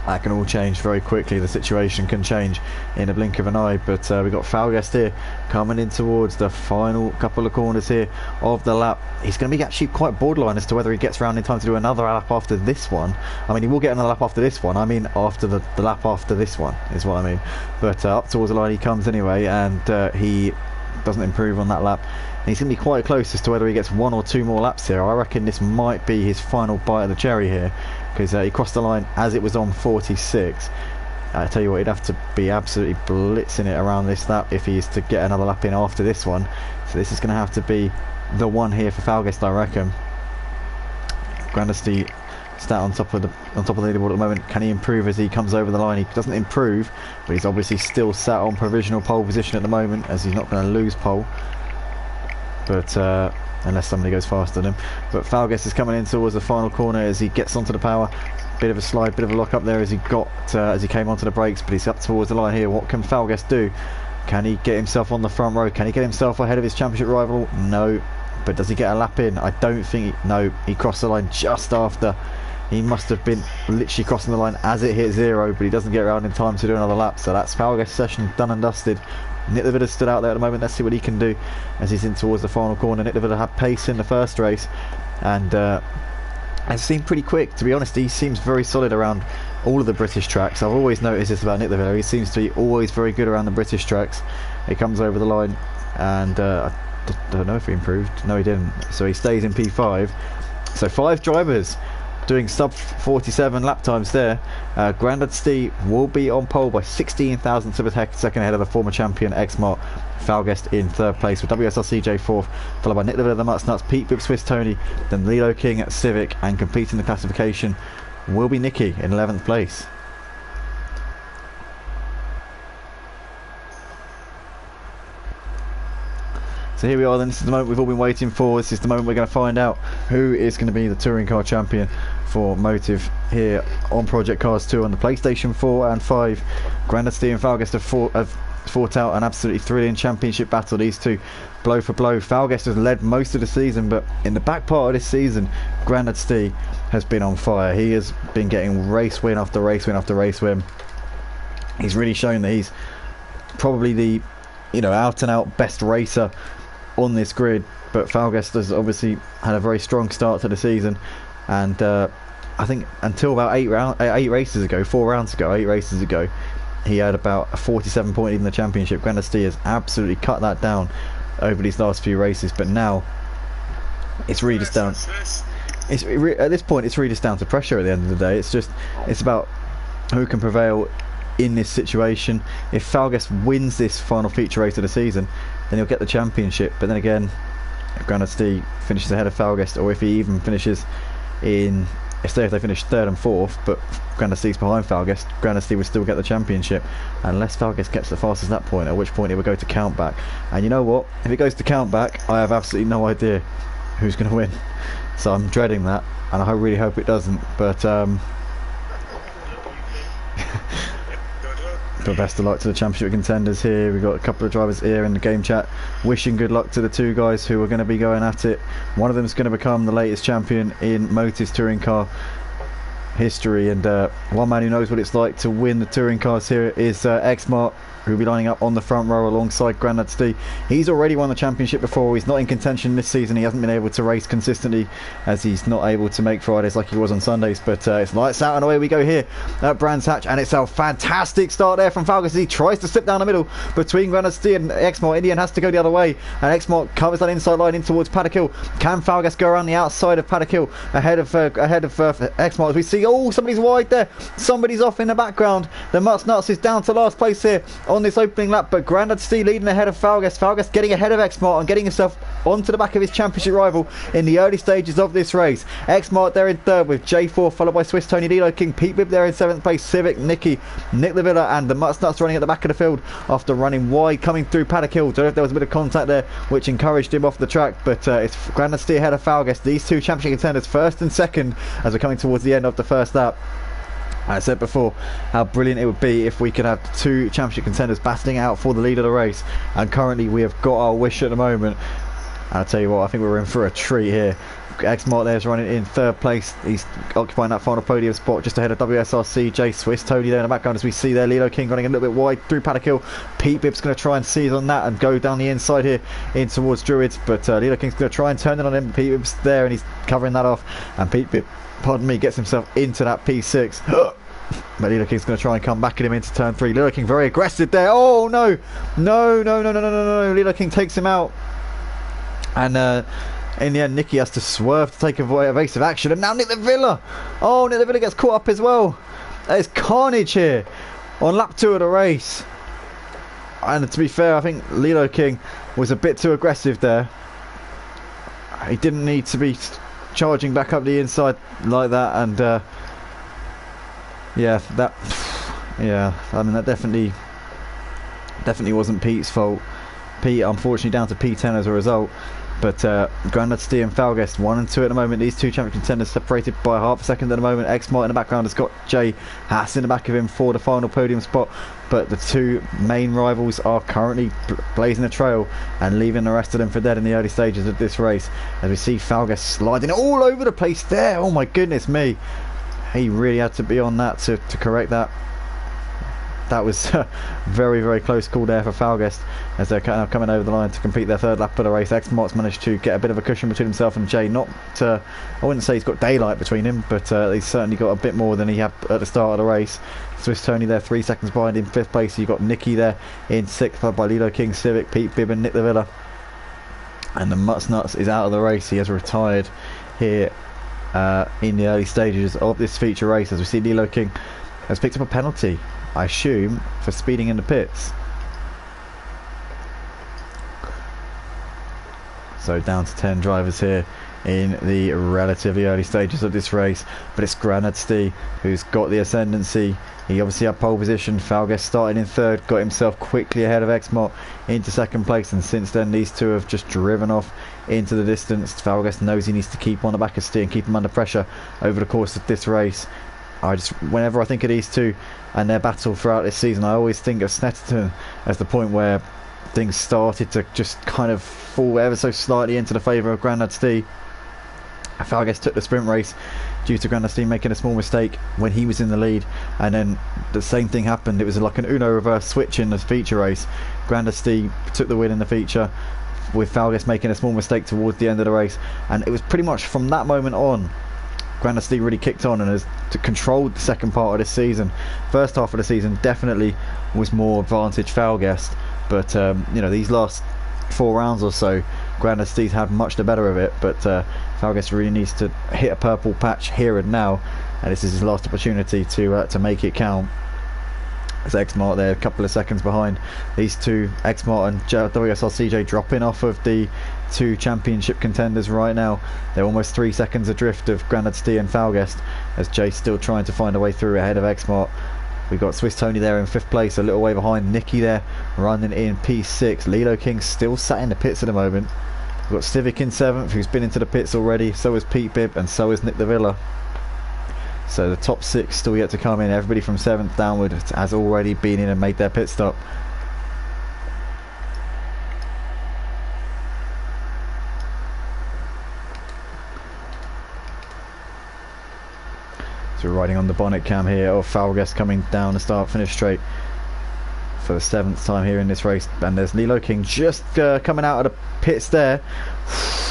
that can all change very quickly. The situation can change in a blink of an eye. But we've got Falgast here coming in towards the final couple of corners here of the lap. He's going to be actually quite borderline as to whether he gets round in time to do another lap after this one. I mean, he will get another lap after this one. I mean, after the lap after this one is what I mean. But up towards the line he comes anyway, and he doesn't improve on that lap. And he's going to be quite close as to whether he gets 1 or 2 more laps here. I reckon this might be his final bite of the cherry here, because he crossed the line as it was on 46. I tell you what, he'd have to be absolutely blitzing it around this lap if he is to get another lap in after this one. So this is going to have to be the one here for Falgast, I reckon. Grandesty stat on top of the leaderboard at the moment. Can he improve as he comes over the line? He doesn't improve, but he's obviously still sat on provisional pole position at the moment, as he's not going to lose pole. But unless somebody goes faster than him. But Falgast is coming in towards the final corner as he gets onto the power. Bit of a slide, bit of a lock up there as he came onto the brakes, but he's up towards the line here. What can Falgast do? Can he get himself on the front row? Can he get himself ahead of his championship rival? No. But does he get a lap in? I don't think no, he crossed the line just after. He must have been literally crossing the line as it hit 0, but he doesn't get around in time to do another lap. So that's Falgast's session done and dusted. Nick Levitta stood out there at the moment. Let's see what he can do as he's in towards the final corner. Nick Levitta had pace in the first race, and it seemed pretty quick, to be honest. He seems very solid around all of the British tracks. I've always noticed this about Nick Levitta. He seems to be always very good around the British tracks. He comes over the line, and I don't know if he improved. No, he didn't. So he stays in P5. So 5 drivers doing sub 47 lap times there. Grandad Steve will be on pole by 16 thousandths of a second ahead of the former champion X-Mart. Falgast in 3rd place with WSR CJ 4th, followed by Nick Levitta, the Mutts Nuts, Pete Bib, Swiss Tony, then Lilo King at Civic, and completing the classification will be Nicky in 11th place. So here we are then. This is the moment we've all been waiting for. This is the moment we're going to find out who is going to be the touring car champion for Motive here on Project Cars 2 on the PlayStation 4 and 5. Grandad Steve and Falgast have fought out an absolutely thrilling championship battle. These two blow for blow. Falgast has led most of the season, but in the back part of this season, Grandad Steve has been on fire. He has been getting race win after race win after race win. He's really shown that he's probably the out and out best racer on this grid. But Falgast has obviously had a very strong start to the season, and I think until about 4 races ago, he had about a 47 point lead in the championship. Grandad Steve has absolutely cut that down over these last few races, but now it's really just down. At this point, it's really just down to pressure. At the end of the day, it's about who can prevail in this situation. If Falgast wins this final feature race of the season, then he'll get the championship. But then again, if Grandad Steve finishes ahead of Falgast, or if he even finishes in, if they finish 3rd and 4th, but Grandad Steve's behind Falgast, Grandad Steve would still get the championship, unless Falgast gets the fastest lap point, at which point it would go to countback. And you know what? If it goes to countback, I have absolutely no idea who's going to win. So I'm dreading that, and I really hope it doesn't. But but best of luck to the championship contenders here. We've got a couple of drivers here in the game chat wishing good luck to the 2 guys who are going to be going at it. One of them is going to become the latest champion in Motive's touring car history, and one man who knows what it's like to win the touring cars here is X-Mart, who'll be lining up on the front row alongside Grandad Steve. He's already won the championship before. He's not in contention this season. He hasn't been able to race consistently, as he's not able to make Fridays like he was on Sundays. But it's lights out and away we go here at Brands Hatch, and it's a fantastic start there from Falgast. He tries to slip down the middle between Grandad Steve and X-Mart. Indian has to go the other way, and X-Mart covers that inside line in towards Paddock Hill. Can Falgast go around the outside of Paddock Hill ahead of X-Mart? As we see, somebody's wide there, somebody's off in the background. The Mutts Nuts is down to last place here on this opening lap, but Grandad Steve leading ahead of Falgast. Falgast getting ahead of X-Mart and getting himself onto the back of his championship rival in the early stages of this race. X-Mart there in 3rd with J4, followed by Swiss Tony, Lilo King, Pete Bibb there in 7th place, Civic, Nicky, Nick Levitta, and the Mutts Nuts running at the back of the field after running wide coming through Paddock Hill. Don't know if there was a bit of contact there which encouraged him off the track, but it's Grandad Steve ahead of Falgast. These 2 championship contenders 1st and 2nd as we're coming towards the end of the first lap. I said before how brilliant it would be if we could have 2 championship contenders battling out for the lead of the race, and currently we have got our wish at the moment. And I'll tell you what, I think we're in for a treat here. X-Mart there's running in third place. He's occupying that final podium spot just ahead of WSRC. J Swiss Tony there in the background as we see there. Lilo King running a little bit wide through Paddock Hill. Pete Bibb's going to try and seize on that and go down the inside here in towards Druids, but Lilo King's going to try and turn it on him. Pete Bibb's there and he's covering that off, and Pete Bibb, pardon me, gets himself into that P6. But Lilo King's going to try and come back at him into turn 3. Lilo King very aggressive there. Oh no! No. Lilo King takes him out. And in the end, Nicky has to swerve to take evasive action. And now Nick the Villa. Oh, Nick the Villa gets caught up as well. There's carnage here on lap 2 of the race. And to be fair, I think Lilo King was a bit too aggressive there. He didn't need to be charging back up the inside like that. And yeah, I mean, that definitely wasn't Pete's fault. Pete, unfortunately, down to P10 as a result. But Grandad Stee and Falguest 1 and 2 at the moment. These two champion contenders separated by half a second at the moment. X-Mart in the background has got Jay Haas in the back of him for the final podium spot. But the two main rivals are currently blazing a trail and leaving the rest of them for dead in the early stages of this race. As we see Falguest sliding all over the place there. Oh my goodness me. He really had to be on that to correct that. That was a very, very close call there for Falguest as they're now coming over the line to complete their third lap of the race. X-Mart's managed to get a bit of a cushion between himself and Jay. Not, I wouldn't say he's got daylight between him, but he's certainly got a bit more than he had at the start of the race. Swiss Tony there 3 seconds behind in 5th place. You've got Nicky there in 6th, followed by Lilo King, Civic, Pete Bibb and Nick the Villa. And the Mutts Nuts is out of the race. He has retired here in the early stages of this feature race, as we see Lilo King has picked up a penalty, I assume, for speeding in the pits. So down to 10 drivers here in the relatively early stages of this race, but it's Grandad Stee who's got the ascendancy. He obviously had pole position. Falguest started in 3rd, got himself quickly ahead of X-Mart into 2nd place, and since then these two have just driven off into the distance. Falguest knows he needs to keep on the back of Stee and keep him under pressure over the course of this race. Whenever I think of these two and their battle throughout this season, I always think of Snetterton as the point where things started to just kind of fall ever so slightly into the favour of Grandad Stee. Falguest took the sprint race due to Grandad Stee making a small mistake when he was in the lead, and then the same thing happened. It was like an Uno reverse switch in the feature race. Grandad Stee took the win in the feature, with Falguest making a small mistake towards the end of the race, and it was pretty much from that moment on Grandad Stee really kicked on and has controlled the second part of this season. First half of the season definitely was more advantage Falguest, but you know, these last 4 rounds or so Grandad Stee's had much the better of it, but Falguest really needs to hit a purple patch here and now, and this is his last opportunity to make it count. As X-Mart there a couple of seconds behind these two, X-Mart and WSR CJ dropping off of the two championship contenders right now. They're almost 3 seconds adrift of Grandad Stee and Falguest, as Jay's still trying to find a way through ahead of X-Mart. We've got Swiss Tony there in 5th place, a little way behind. Nicky there running in P6. Lilo King still sat in the pits at the moment. We've got Civic in 7th, who's been into the pits already. So is Pete Bibb and so is Nick the Villa. So the top 6 still yet to come in. Everybody from 7th downward has already been in and made their pit stop. So we're riding on the bonnet cam here of Falguest coming down the start finish straight for the 7th time here in this race, and there's Lilo King just coming out of the pits there.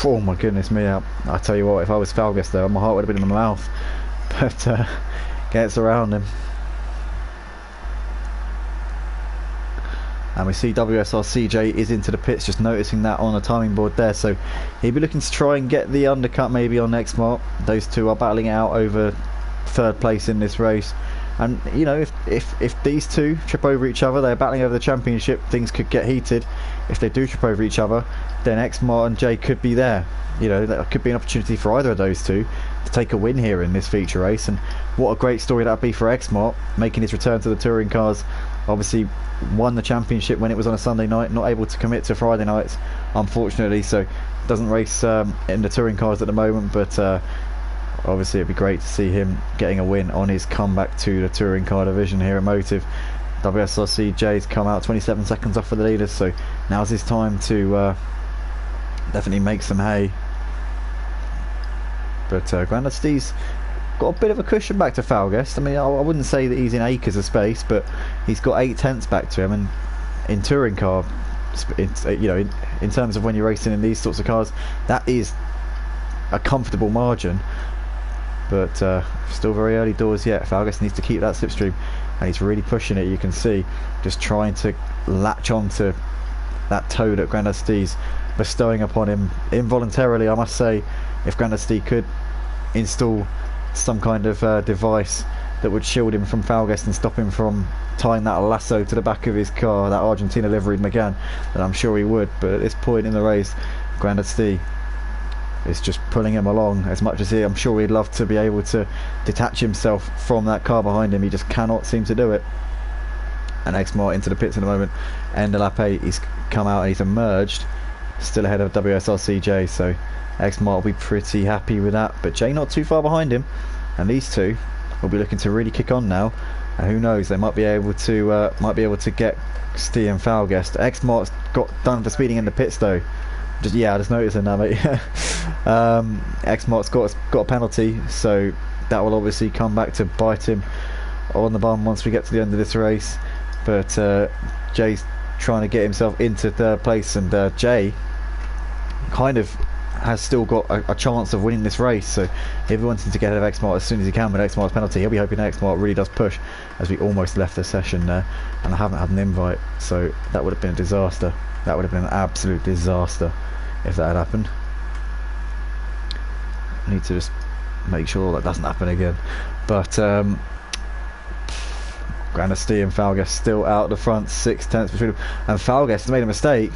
Oh my goodness me, I tell you what, if I was Falguest there, my heart would have been in my mouth. But gets around him, and we see WSR CJ is into the pits, just noticing that on the timing board there, so he'll be looking to try and get the undercut maybe on X-Mart. Those two are battling it out over 3rd place in this race, and you know, if these two trip over each other, they're battling over the championship, things could get heated. If they do trip over each other, then X-Mart and Jay could be there. You know, that could be an opportunity for either of those two to take a win here in this feature race, and what a great story that'd be for X-Mart, making his return to the touring cars. Obviously won the championship when it was on a Sunday night, not able to commit to Friday nights unfortunately, so doesn't race in the touring cars at the moment, but obviously it'd be great to see him getting a win on his comeback to the touring car division here at Motive. WSRC J's come out 27 seconds off for the leaders, so now's his time to definitely make some hay. But Grandad Steve's got a bit of a cushion back to Falguest. I mean, I wouldn't say that he's in acres of space, but he's got 8/10 back to him, and in touring car, you know, in terms of when you're racing in these sorts of cars, that is a comfortable margin. But still very early doors yet. Falguest needs to keep that slipstream, and he's really pushing it. You can see, just trying to latch on to that toe that Grandad Steve's bestowing upon him involuntarily, I must say. If Grandad Steve could install some kind of device that would shield him from Falguest and stop him from tying that lasso to the back of his car, that Argentina liveried Megane, then I'm sure he would. But at this point in the race, Grandad Steve is just pulling him along as much as I'm sure he'd love to be able to detach himself from that car behind him. He just cannot seem to do it. And Exmart into the pits in a moment. End of lap 8, he's come out and he's emerged, still ahead of WSRC J, so Exmart will be pretty happy with that. But J not too far behind him, and these two will be looking to really kick on now. And who knows, they might be able to get Steve and Falguest. Exmart's got done for speeding in the pits though. I just noticed it now, mate. Exmart's got a penalty, so that will obviously come back to bite him on the bum once we get to the end of this race. But Jay's trying to get himself into third place, and Jay kind of has still got a chance of winning this race, so he'll be wanting to get ahead of Exmart as soon as he can with Exmart's penalty. He'll be hoping Exmart really does push, as we almost left the session there, and I haven't had an invite, so that would have been a disaster. That would have been an absolute disaster if that had happened. I need to just make sure that doesn't happen again. But Grandad Steve and Falguest still out the front, 6/10 between them, and Falguest has made a mistake.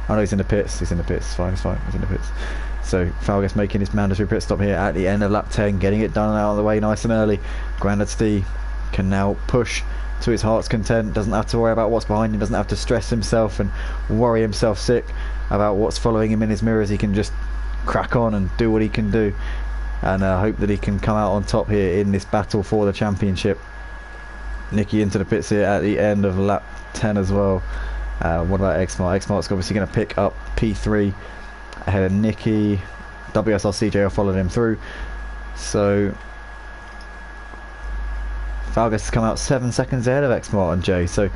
Oh no, he's in the pits. He's in the pits. It's fine. He's in the pits. So Falguest making his mandatory pit stop here at the end of lap 10, getting it done out of the way nice and early. Grandad Steve can now push to his heart's content. Doesn't have to worry about what's behind him. Doesn't have to stress himself and worry himself sick about what's following him in his mirrors. He can just crack on and do what he can do, and hope that he can come out on top here in this battle for the championship. Nicky into the pits here at the end of lap 10 as well. What about Exmart? Exmart's obviously going to pick up P3 ahead of Nicky. WSRCJ are following him through. So Falguest has come out 7 seconds ahead of Exmart and Jay. So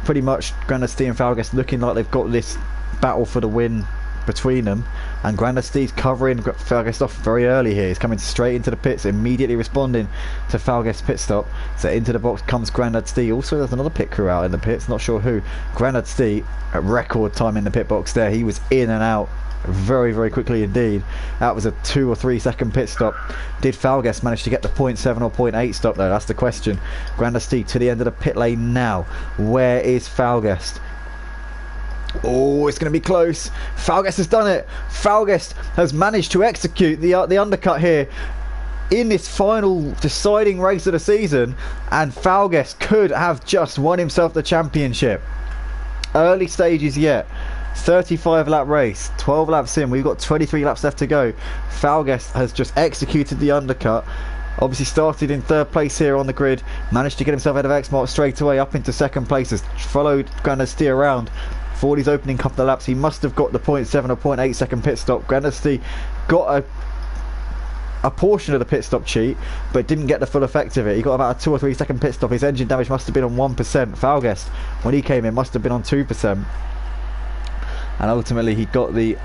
pretty much Grandad Steve and Falguest looking like they've got this battle for the win between them, and Grandad Steve's covering Falguest off very early here. He's coming straight into the pits, immediately responding to Falguest's pit stop. So into the box comes Grandad Steve. Also there's another pit crew out in the pits, not sure who. Grandad Steve at record time in the pit box there. He was in and out very, very quickly indeed. That was a 2 or 3 second pit stop. Did Falguest manage to get the 0.7 or 0.8 stop though? That's the question. Grandad Steve to the end of the pit lane now. Where is Falguest? Oh, it's going to be close. Falguest has done it. Falguest has managed to execute the undercut here in this final deciding race of the season, and Falguest could have just won himself the championship. Early stages yet. 35 lap race, 12 laps in, we've got 23 laps left to go. Falguest has just executed the undercut. Obviously started in third place here on the grid, managed to get himself out of Exmart straight away up into second place, has followed Grandad Steve around for his opening couple of laps. He must have got the 0.7 or 0.8 second pit stop. Grandad Steve got a portion of the pit stop cheat, but didn't get the full effect of it. He got about a 2 or 3 second pit stop. His engine damage must have been on 1%. Falguest, when he came in, must have been on 2%. And ultimately he got the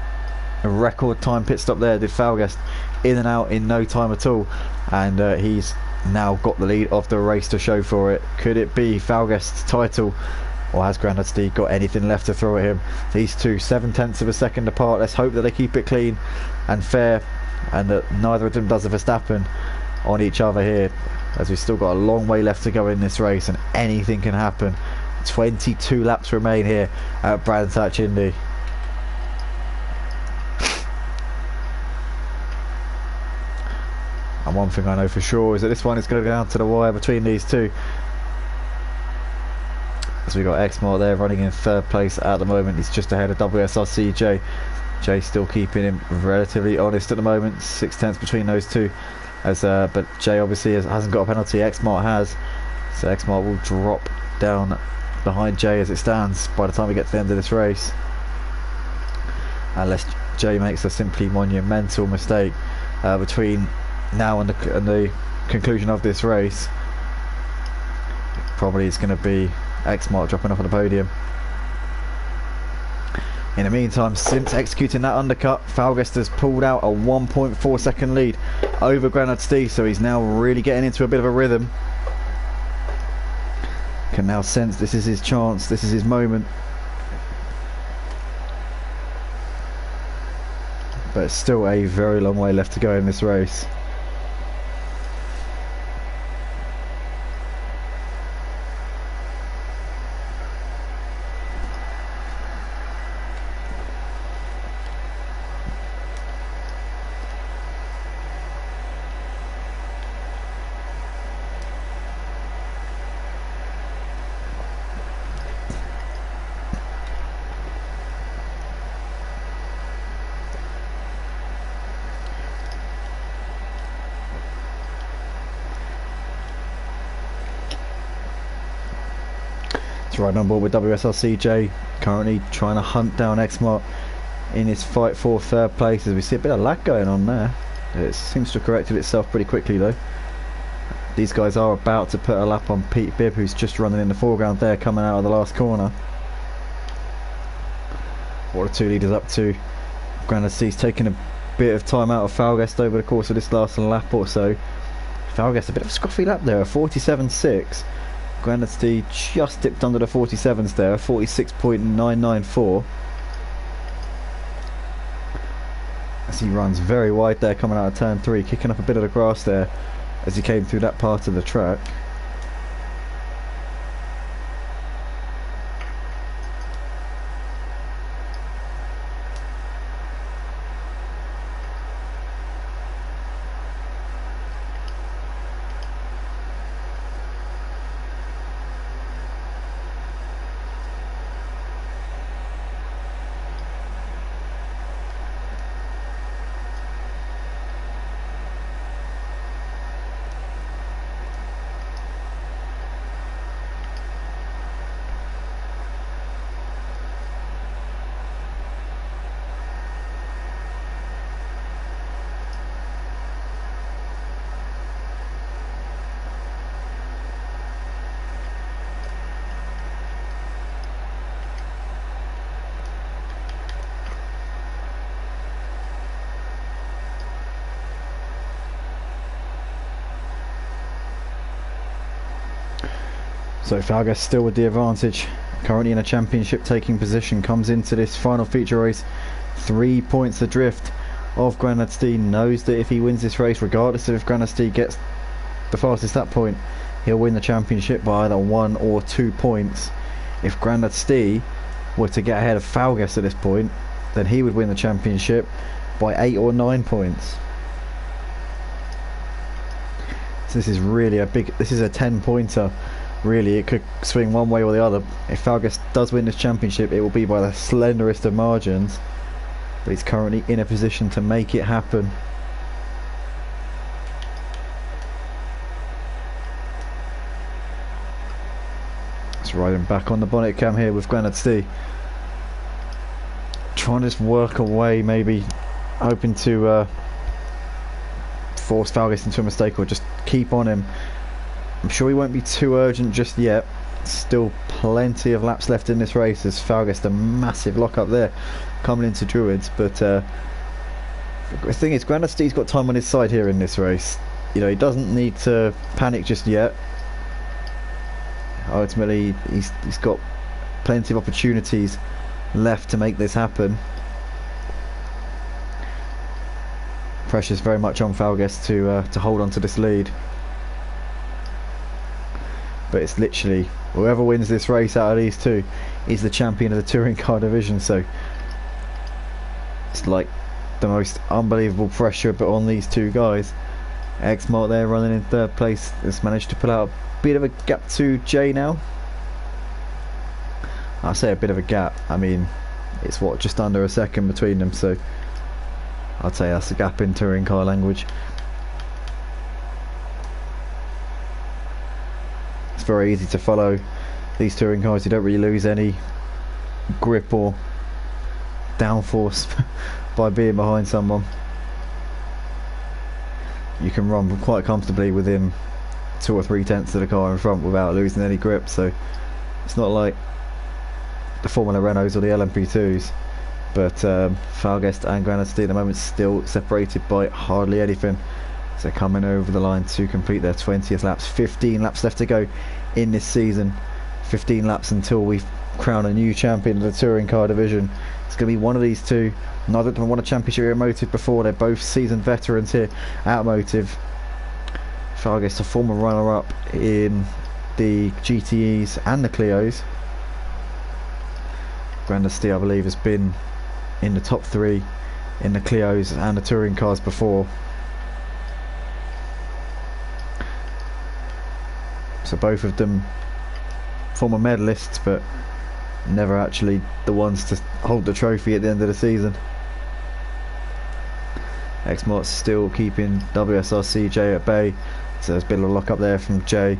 record time pit stop there, did Falguest, in and out in no time at all. And he's now got the lead of the race to show for it. Could it be Falguest's title, or has Grandad Steve got anything left to throw at him? These two 7/10 of a second apart. Let's hope that they keep it clean and fair, and that neither of them does a Verstappen on each other here, as we've still got a long way left to go in this race and anything can happen. 22 laps remain here at Brands Hatch Indy. And one thing I know for sure is that this one is going to go down to the wire between these two. As we got Exmart there running in third place at the moment. He's just ahead of WSRC J. Jay still keeping him relatively honest at the moment. 6/10 between those two. But Jay obviously hasn't got a penalty. Exmart has. So Exmart will drop down behind Jay as it stands by the time we get to the end of this race. Unless Jay makes a simply monumental mistake. between now and the conclusion of this race. Probably it's going to be X-Mark dropping off on the podium. In the meantime, since executing that undercut, Falgest has pulled out a 1.4 second lead over Granad Steve, so he's now really getting into a bit of a rhythm. Can now sense this is his chance, this is his moment. But it's still a very long way left to go in this race. Riding on board with WSRCJ, currently trying to hunt down X-Mark in his fight for third place, as we see a bit of lag going on there. It seems to have corrected itself pretty quickly though. These guys are about to put a lap on Pete Bibb, who's just running in the foreground there, coming out of the last corner. What are two leaders up to? Granad Steve's taking a bit of time out of Falgest over the course of this last lap or so. Falgest a bit of a scruffy lap there, a 47.6. Granad Steve just dipped under the 47s there, 46.994. As he runs very wide there, coming out of turn 3, kicking up a bit of the grass there as he came through that part of the track. So Falgest still with the advantage, currently in a championship taking position, comes into this final feature race 3 points adrift of Granad Steve. Knows that if he wins this race, regardless of if Granad Steve gets the fastest at point, he'll win the championship by either 1 or 2 points. If Granad Steve were to get ahead of Falgest at this point, then he would win the championship by 8 or 9 points. So this is really a big, this is a 10-pointer. Really, it could swing one way or the other. If Falgest does win this championship, it will be by the slenderest of margins, but he's currently in a position to make it happen. It's riding back on the bonnet cam here with Granad Steve, trying to just work away, maybe hoping to force Falgest into a mistake or just keep on him. I'm sure he won't be too urgent just yet. Still plenty of laps left in this race, as Falgest a massive lock up there coming into Druids. But the thing is, Granad Steve's got time on his side here in this race. You know, he doesn't need to panic just yet. Ultimately, he's got plenty of opportunities left to make this happen. Pressure's very much on Falgest to hold on to this lead. But it's literally whoever wins this race out of these two is the champion of the touring car division. So it's like the most unbelievable pressure put on these two guys. X-Mark there running in third place has managed to pull out a bit of a gap to Jay now. I say a bit of a gap, I mean it's what, just under a second between them, so I'd say that's a gap in touring car language. Very easy to follow these touring cars. You don't really lose any grip or downforce by being behind someone. you can run quite comfortably within 2 or 3 tenths of the car in front without losing any grip. So it's not like the Formula Renaults or the LMP2s. But Falguest and Granadstein at the moment still separated by hardly anything. So coming over the line to complete their 20th laps. 15 laps left to go in this season. 15 laps until we crown a new champion of the touring car division. It's going to be one of these two. Neither of them won a championship here at Motive before. They're both seasoned veterans here at Motive. Falguest, a former runner-up in the GTEs and the Clios. Granadstein, I believe, has been in the top 3 in the Clios and the touring cars before. So both of them former medalists, but never actually the ones to hold the trophy at the end of the season. X-Mart's still keeping WSRC Jay at bay, so there's been a lock up there from Jay.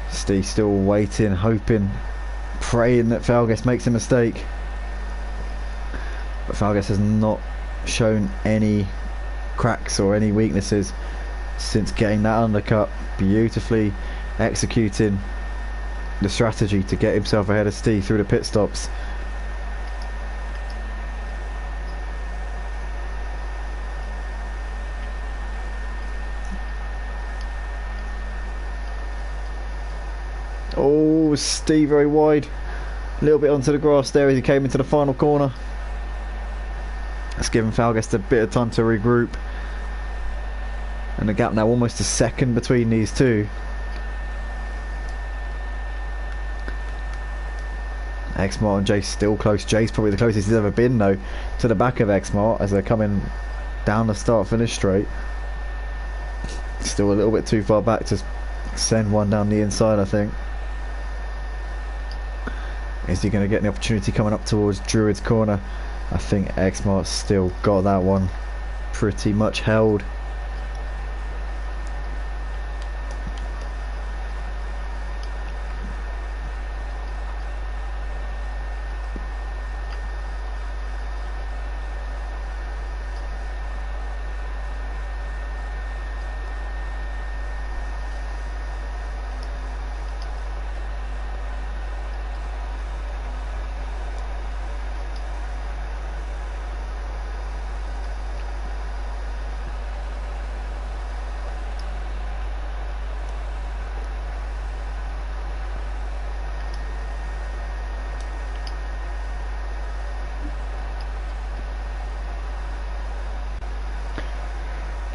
Steve still waiting, hoping, praying that Falguest makes a mistake, but Falguest has not shown any cracks or any weaknesses since getting that undercut, beautifully executing the strategy to get himself ahead of Steve through the pit stops. Oh, Steve very wide, a little bit onto the grass there as he came into the final corner. That's given Falguest a bit of time to regroup, and the gap now almost a second between these two. X-Mart and Jay still close. Jay's probably the closest he's ever been though to the back of X-Mart as they're coming down the start finish straight. Still a little bit too far back to send one down the inside, I think. Is he going to get the opportunity coming up towards Druid's corner? I think X-Mart's still got that one pretty much held.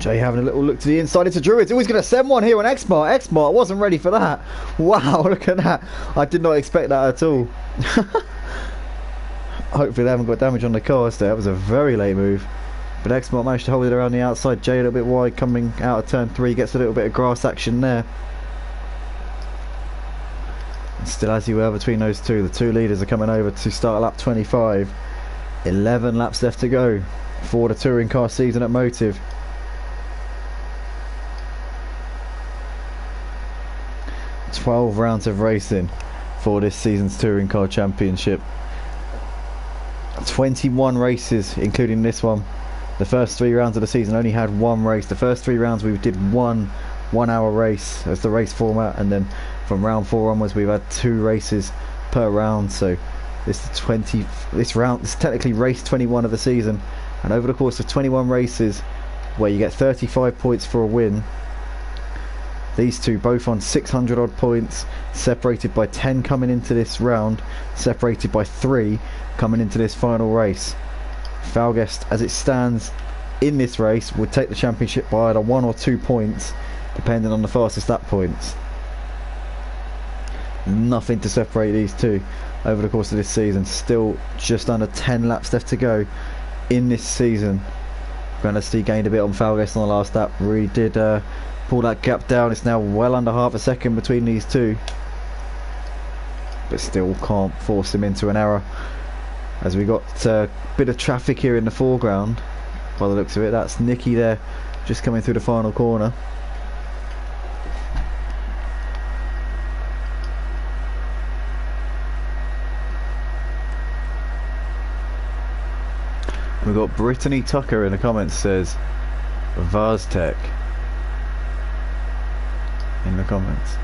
Jay having a little look to the inside into Druids. Oh, he's going to send one here on X-Mart. X-Mart wasn't ready for that. Wow, look at that. I did not expect that at all. Hopefully they haven't got damage on the cars there. That was a very late move. But X-Mart managed to hold it around the outside. Jay a little bit wide coming out of turn 3. Gets a little bit of grass action there. And still as you were between those two. The two leaders are coming over to start lap 25. 11 laps left to go for the touring car season at Motive. 12 rounds of racing for this season's Touring Car Championship. 21 races including this one. The first 3 rounds of the season only had 1 race. The first 3 rounds we did one 1 hour race as the race format, and then from round 4 onwards we've had 2 races per round. So this round is technically race 21 of the season, and over the course of 21 races where you get 35 points for a win, these two both on 600 odd points, separated by 10 coming into this round, separated by 3 coming into this final race. Falguest, as it stands in this race, would take the championship by either 1 or 2 points, depending on the fastest lap points. Nothing to separate these two over the course of this season. Still just under 10 laps left to go in this season. Granadstein gained a bit on Falguest on the last lap, really did pull that gap down. It's now well under half a second between these two, but still can't force him into an error, as we got a bit of traffic here in the foreground by the looks of it. That's Nicky there just coming through the final corner. We've got Brittany Tucker in the comments, says Vaztech in the comments.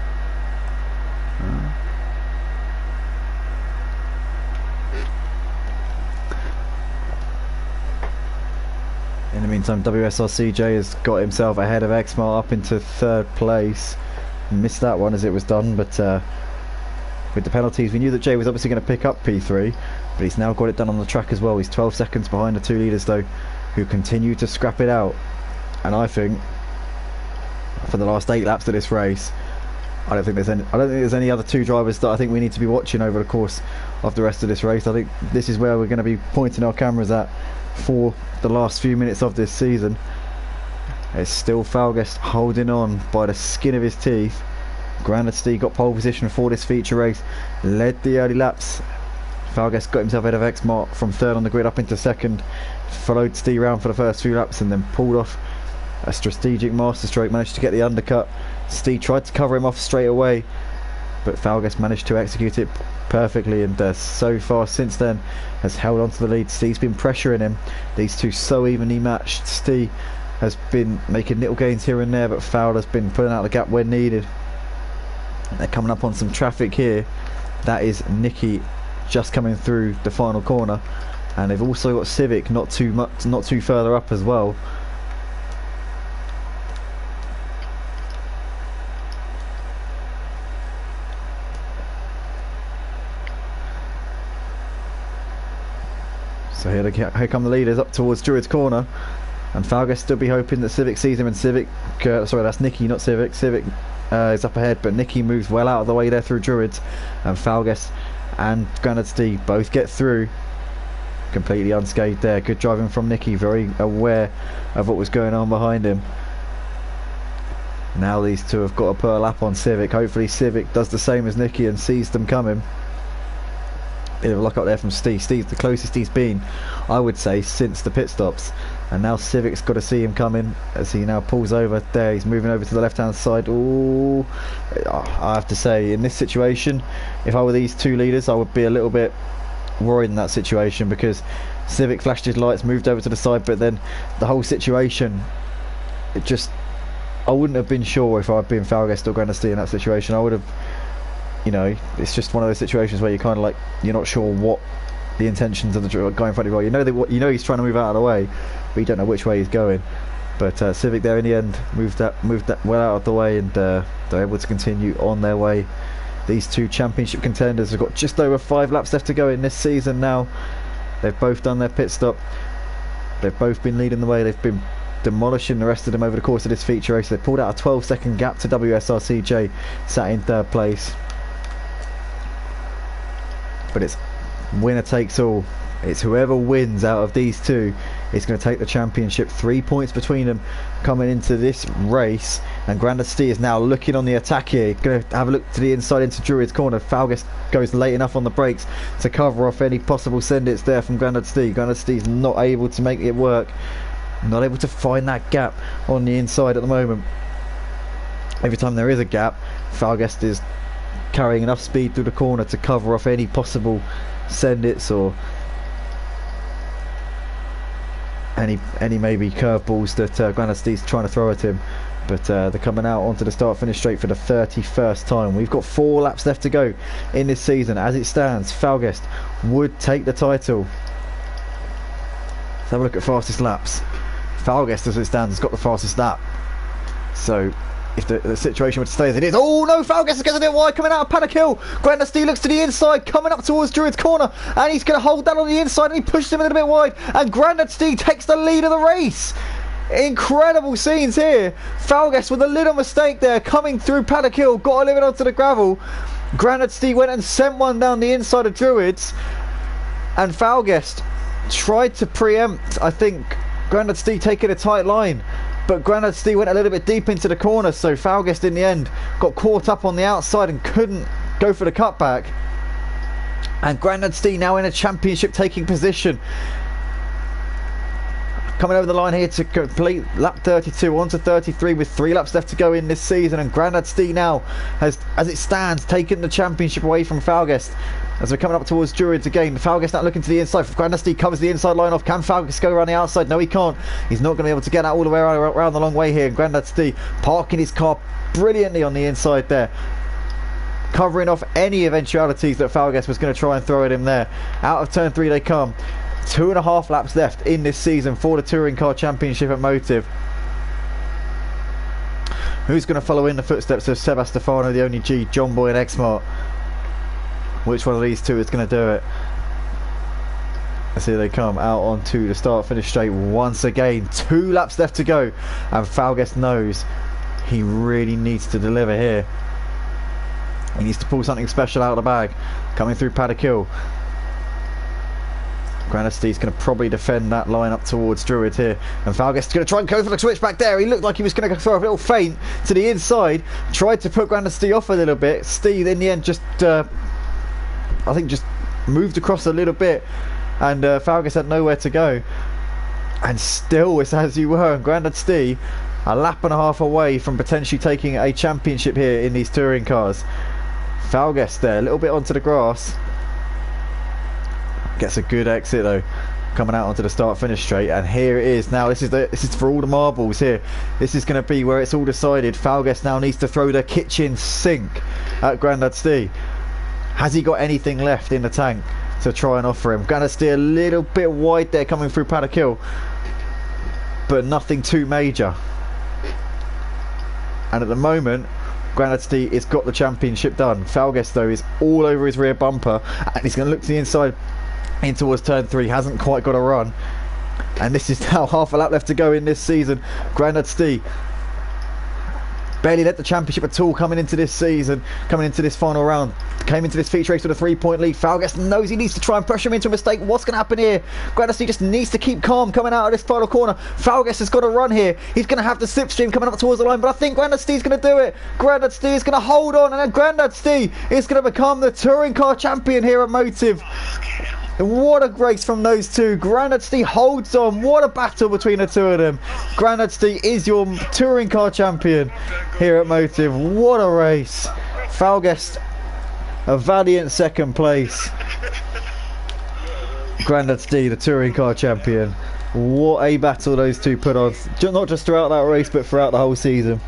In the meantime, WSRCJ has got himself ahead of Exmar up into 3rd place. Missed that one as it was done, but with the penalties, we knew that Jay was obviously going to pick up P3, but he's now got it done on the track as well. He's 12 seconds behind the 2 leaders though, who continue to scrap it out. And I think for the last 8 laps of this race, I don't think there's any other 2 drivers that I think we need to be watching over the course of the rest of this race. I think this is where we're going to be pointing our cameras at for the last few minutes of this season. It's still Falgest holding on by the skin of his teeth. Grandadsteed got pole position for this feature race, led the early laps. Falgest got himself ahead of Exmar from 3rd on the grid up into 2nd, followed Stee round for the first few laps and then pulled off a strategic masterstroke, managed to get the undercut. Stee tried to cover him off straight away, but Falgest managed to execute it perfectly, and so far since then has held on to the lead. Stee's been pressuring him. These two so evenly matched. Stee has been making little gains here and there, but Fowler's been pulling out the gap when needed. They're coming up on some traffic here. That is Nicky just coming through the final corner, and they've also got Civic not too further up as well. So here come the leaders up towards Druid's corner, and Falgest still be hoping that Civic sees him, and Civic, sorry, that's Nicky, not Civic. Civic is up ahead, but Nicky moves well out of the way there through Druids, and Falgest and Grandadsteed both get through completely unscathed there. Good driving from Nicky, very aware of what was going on behind him. Now these two have got to put a lap on Civic. Hopefully Civic does the same as Nicky and sees them coming. Bit of a lock up there from Steve. Steve's the closest he's been, I would say, since the pit stops. And now Civic's got to see him coming as he now pulls over there. He's moving over to the left hand side. Ooh, I have to say, in this situation, if I were these 2 leaders, I would be a little bit worried in that situation, because Civic flashed his lights, moved over to the side, but then the whole situation, it just, I wouldn't have been sure if I'd been Falgest or Grandadsteed in that situation. I would have, you know, it's just one of those situations where you're kind of like, you're not sure what the intentions of the guy in front of you are. You know he's trying to move out of the way, but you don't know which way he's going. But Civic there in the end moved that well out of the way, and they're able to continue on their way. These 2 championship contenders have got just over 5 laps left to go in this season now. They've both done their pit stop. They've both been leading the way. They've been demolishing the rest of them over the course of this feature race. They pulled out a 12-second gap to WSRCJ, sat in 3rd place. But it's winner takes all. It's whoever wins out of these 2 is going to take the championship. 3 points between them coming into this race, and Grandadsteed is now looking on the attack here. Going to have a look to the inside into Druid's corner. Falgest goes late enough on the brakes to cover off any possible send-its there from Grandadsteed. Grandadsteed's not able to make it work, not able to find that gap on the inside at the moment. Every time there is a gap, Falgest is carrying enough speed through the corner to cover off any possible send-its or any maybe curveballs that Grandadsteed's trying to throw at him. But they're coming out onto the start-finish straight for the 31st time. We've got 4 laps left to go in this season. As it stands, Falgest would take the title. Let's have a look at fastest laps. Falgest, as it stands, has got the fastest lap. So if the situation were to stay as it is, oh no, Falgest is getting it wide, coming out of Paddock Hill. Grandadsteed looks to the inside, coming up towards Druid's corner, and he's going to hold that on the inside, and he pushes him a little bit wide, and Grandadsteed takes the lead of the race. Incredible scenes here. Falgest with a little mistake there, coming through Paddock Hill, got to leave it onto the gravel. Grandadsteed went and sent one down the inside of Druids, and Falgest tried to preempt, I think, Grandadsteed taking a tight line. But Grandadsteed went a little bit deep into the corner, so Falgest in the end got caught up on the outside and couldn't go for the cutback. And Grandadsteed now in a championship taking position. coming over the line here to complete lap 32 onto 33 with 3 laps left to go in this season, and Grandad Stee now has, as it stands, taken the championship away from Falguest. As we're coming up towards Druids again, Falguest now looking to the inside. Grandad Stee covers the inside line off. Can Falguest go around the outside? No, he can't. He's not going to be able to get out all the way around the long way here. And Grandad Stee parking his car brilliantly on the inside there, covering off any eventualities that Falguest was going to try and throw at him there. Out of turn 3 they come. 2.5 laps left in this season for the Touring Car Championship at Motive. Who's going to follow in the footsteps of Sebastefano, the only G, John Boy and X-Mart? Which one of these two is going to do it? As here they come out onto the start-finish straight once again. 2 laps left to go, and Falguest knows he really needs to deliver here. He needs to pull something special out of the bag. Coming through Paddock Hill. Grandad Stee's going to probably defend that line up towards Druid here, and Falguest is going to try and go for the switch back there. He looked like he was going to throw a little feint to the inside, tried to put Grandad Stee off a little bit. Stee in the end just I think just moved across a little bit, and Falguest had nowhere to go, and still it's as you were. And Grandad Stee a lap and a half away from potentially taking a championship here in these touring cars. Falguest there a little bit onto the grass, gets a good exit though, coming out onto the start-finish straight, and here it is now. This is for all the marbles here. This is going to be where it's all decided. Falguest now needs to throw the kitchen sink at Grandad Stee. Has he got anything left in the tank to try and offer him? Grandad Stee a little bit wide there coming through Paddock Hill, but nothing too major. And at the moment, Grandad Stee has got the championship done. Falguest though is all over his rear bumper, and he's going to look to the inside in towards turn 3. Hasn't quite got a run, and this is now half a lap left to go in this season. Grandad Stee barely led the championship at all coming into this season, coming into this final round. Came into this feature race with a 3-point lead. Falguest knows he needs to try and pressure him into a mistake. What's going to happen here? Grandad Stee just needs to keep calm coming out of this final corner. Falguest has got to run here. He's going to have the slipstream coming up towards the line, but I think Grandad Stee's going to do it. Grandad Stee is going to hold on, and then Grandad Stee is going to become the touring car champion here at Motive. What a race from those two. Grandad Stee holds on. What a battle between the two of them. Grandad Stee is your touring car champion here at Motive. What a race. Falguest, a valiant second place. Grandad Stee, the touring car champion. What a battle those two put on. Not just throughout that race, but throughout the whole season.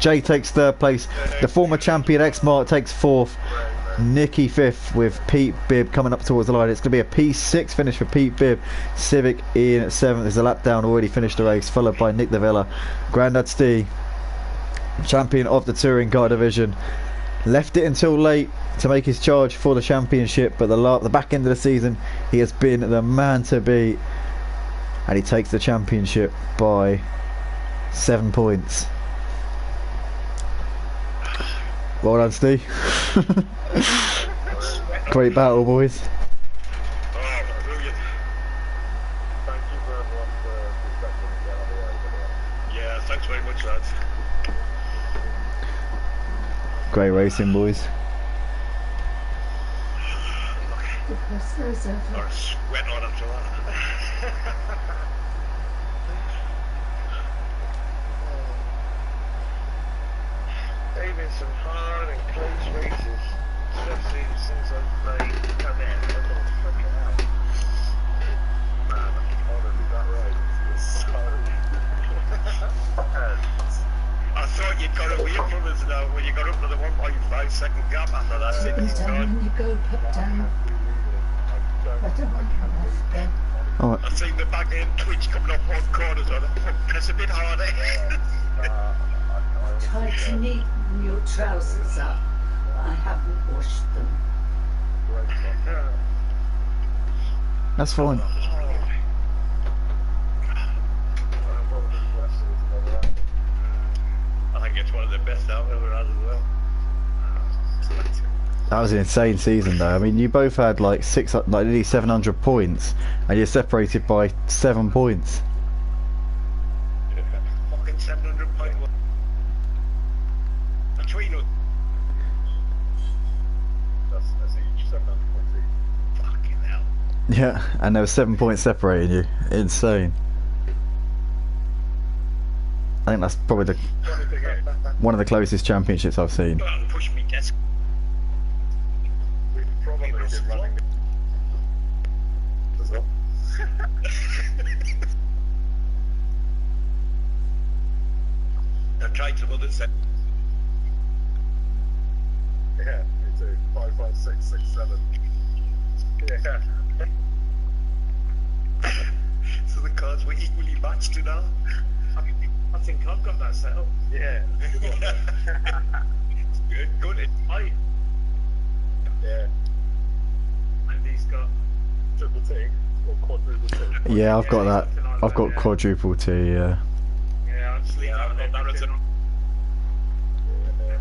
Jay takes 3rd place. The former champion X-Mart takes 4th. Nicky 5th, with Pete Bibb coming up towards the line. It's going to be a P6 finish for Pete Bibb. Civic in 7th. There's a lap down, already finished the race, followed by Nick Davila. Grandad Stee, champion of the touring car division, left it until late to make his charge for the championship, but the back end of the season he has been the man to beat, and he takes the championship by 7 points. Well done, Steve. Great battle, boys. Oh, brilliant. Thank you for everyone for stepping in down the way. Yeah, thanks very much, lads. Great racing, boys. Or sweat on after that. They've been some hard and close races, especially since I've played come in. I thought, fucking hell. Man, honestly, that race was so... I thought you'd got away from us now when you got up to the 1.5 second gap after that. When you go put down, I don't want to have them. Oh, I've seen the back end twitch coming up on corners on it. Press a bit harder. Try to neaten your trousers up. I haven't washed them. that's fine. I think it's one of the best I've ever had as well. That was an insane season though. I mean, you both had like nearly 700 points, and you're separated by 7 points. Fucking 700 point. Between us. That's each 700 points each. Fucking hell. Yeah, and there was 7 points separating you. Insane. I think that's probably the Funny thing is, one of the closest championships I've seen. Go out and push me, Des. we've probably been running as well. I tried to other set. Yeah, me too. 5, 5, 6, 6, 7. Yeah. So the cards were equally matched now. I think I've got that set up. Yeah. Good. Yeah. And he's got. Triple T or quadruple T. Yeah, I've got Yeah, that. something like I've that, got yeah. quadruple T. Yeah. Yeah, I'll just leave Yeah, that I've on got everything. marathon. Yeah.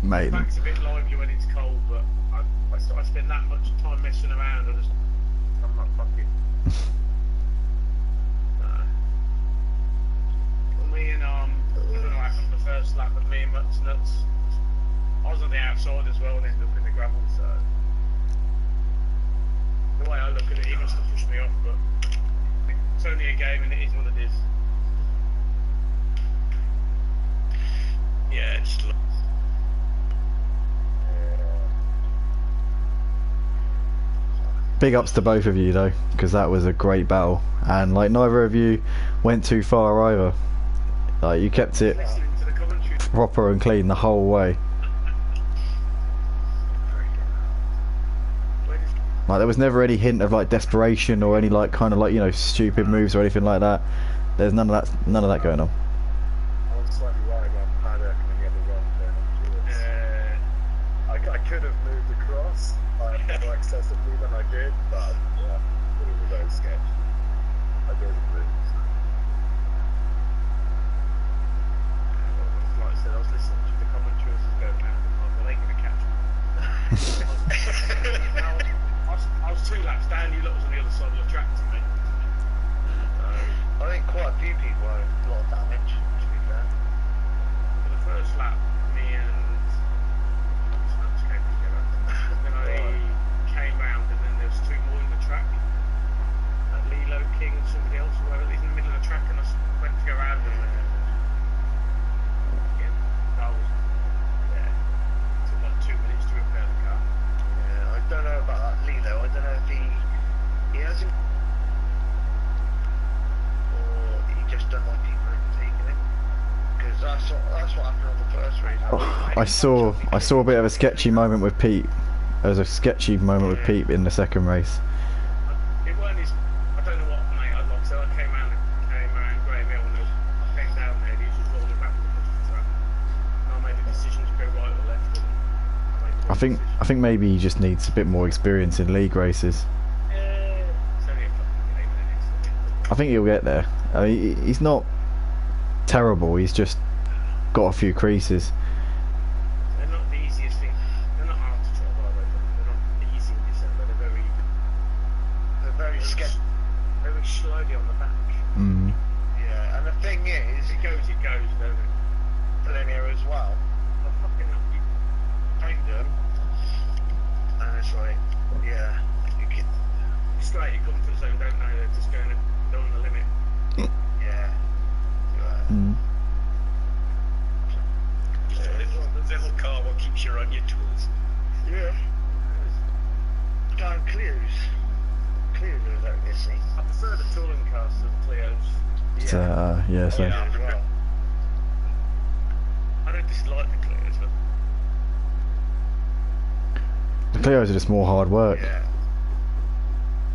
Mate. Back's a bit lively when it's cold, but I spend that much time messing around. I'm not fucking. Well, me and I don't know what happened the first lap, but me and Mutt's nuts. I was on the outside as well and ended up in the gravel, so the way I look at it, he must have pushed me off, but it's only a game and it is what it is. Yeah, it's Big ups to both of you though, because that was a great battle, and like neither of you went too far either. Like you kept it Listening to the commentary. proper and clean the whole way. Like there was never any hint of like desperation or any like kind of like, you know, stupid moves or anything like that. There's none of that going on. I was slightly worried about Paddock and get the run there. I could have moved across more excessively than I did, but yeah, it was very sketchy. I didn't move. Like I said, I was listening to the commentary as it was going round, and I was like, well, they going to catch me. I was 2 laps down, you lot was on the other side of the track to me. I think quite a few people had a lot of damage, to be fair. For the first lap, me and Snaps came together. Then I came round, and then there was 2 more in the track. Lilo, King, and somebody else, whoever, he's in the middle of the track, and I went to go round them. That was, yeah, it took like 2 minutes to repair the car. Yeah, I don't know about that Lilo. I don't know if he hasn't, or he just don't like people taking him. Because that's what happened on the first race. I saw a bit of a sketchy moment with Pete. There was a sketchy moment with Pete in the second race. It weren't his, I don't know what, mate, like I said, I came around Graham Hill, and I came down there, and he was just rolling backwards across the track. And I made the decision to go right or left, and I made the I think maybe he just needs a bit more experience in league races. it's only a fucking game, isn't it? I think he'll get there. I mean, he's not terrible. He's just got a few creases. They're not the easiest thing. They're not hard to drive, are they? They're not easy in December. They're very sketchy. Very slowly on the back. Mm. Yeah, and the thing is, It goes, don't it? linear as well. I fucking Find them, and it's like, yeah, you can, straight your comfort zone, don't they? They're just going on the limit. yeah. Mm. The little car what keeps you on your tools. Yeah. Down Clio's are like this, see? I prefer the touring cars to the Clios. So, yeah, so Yeah, as well. I don't dislike the Clios, but the Clios are just more hard work. Yeah.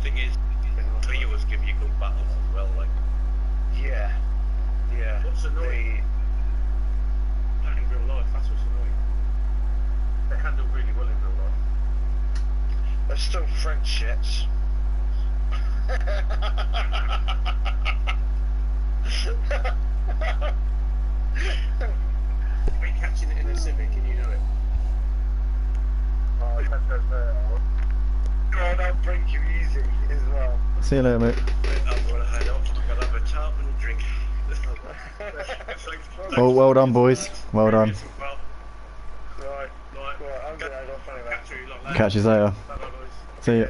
Thing is, Clio's give you good battles as well. Like, Yeah. Yeah. what's annoying? Not in real life, that's what's annoying. They handle really well in real life. They're still French shits. Are you catching it in a Civic and you know it? I can't go there. God, I'll break you easy as well. See you later, mate. I'm gonna head off. I'm gonna have a tap and a drink. Well done, boys. Well done. Well, Right. right. Right, I'm gonna go off anyway. Catch you lot later. Catch you later. Bye-bye, boys. See ya.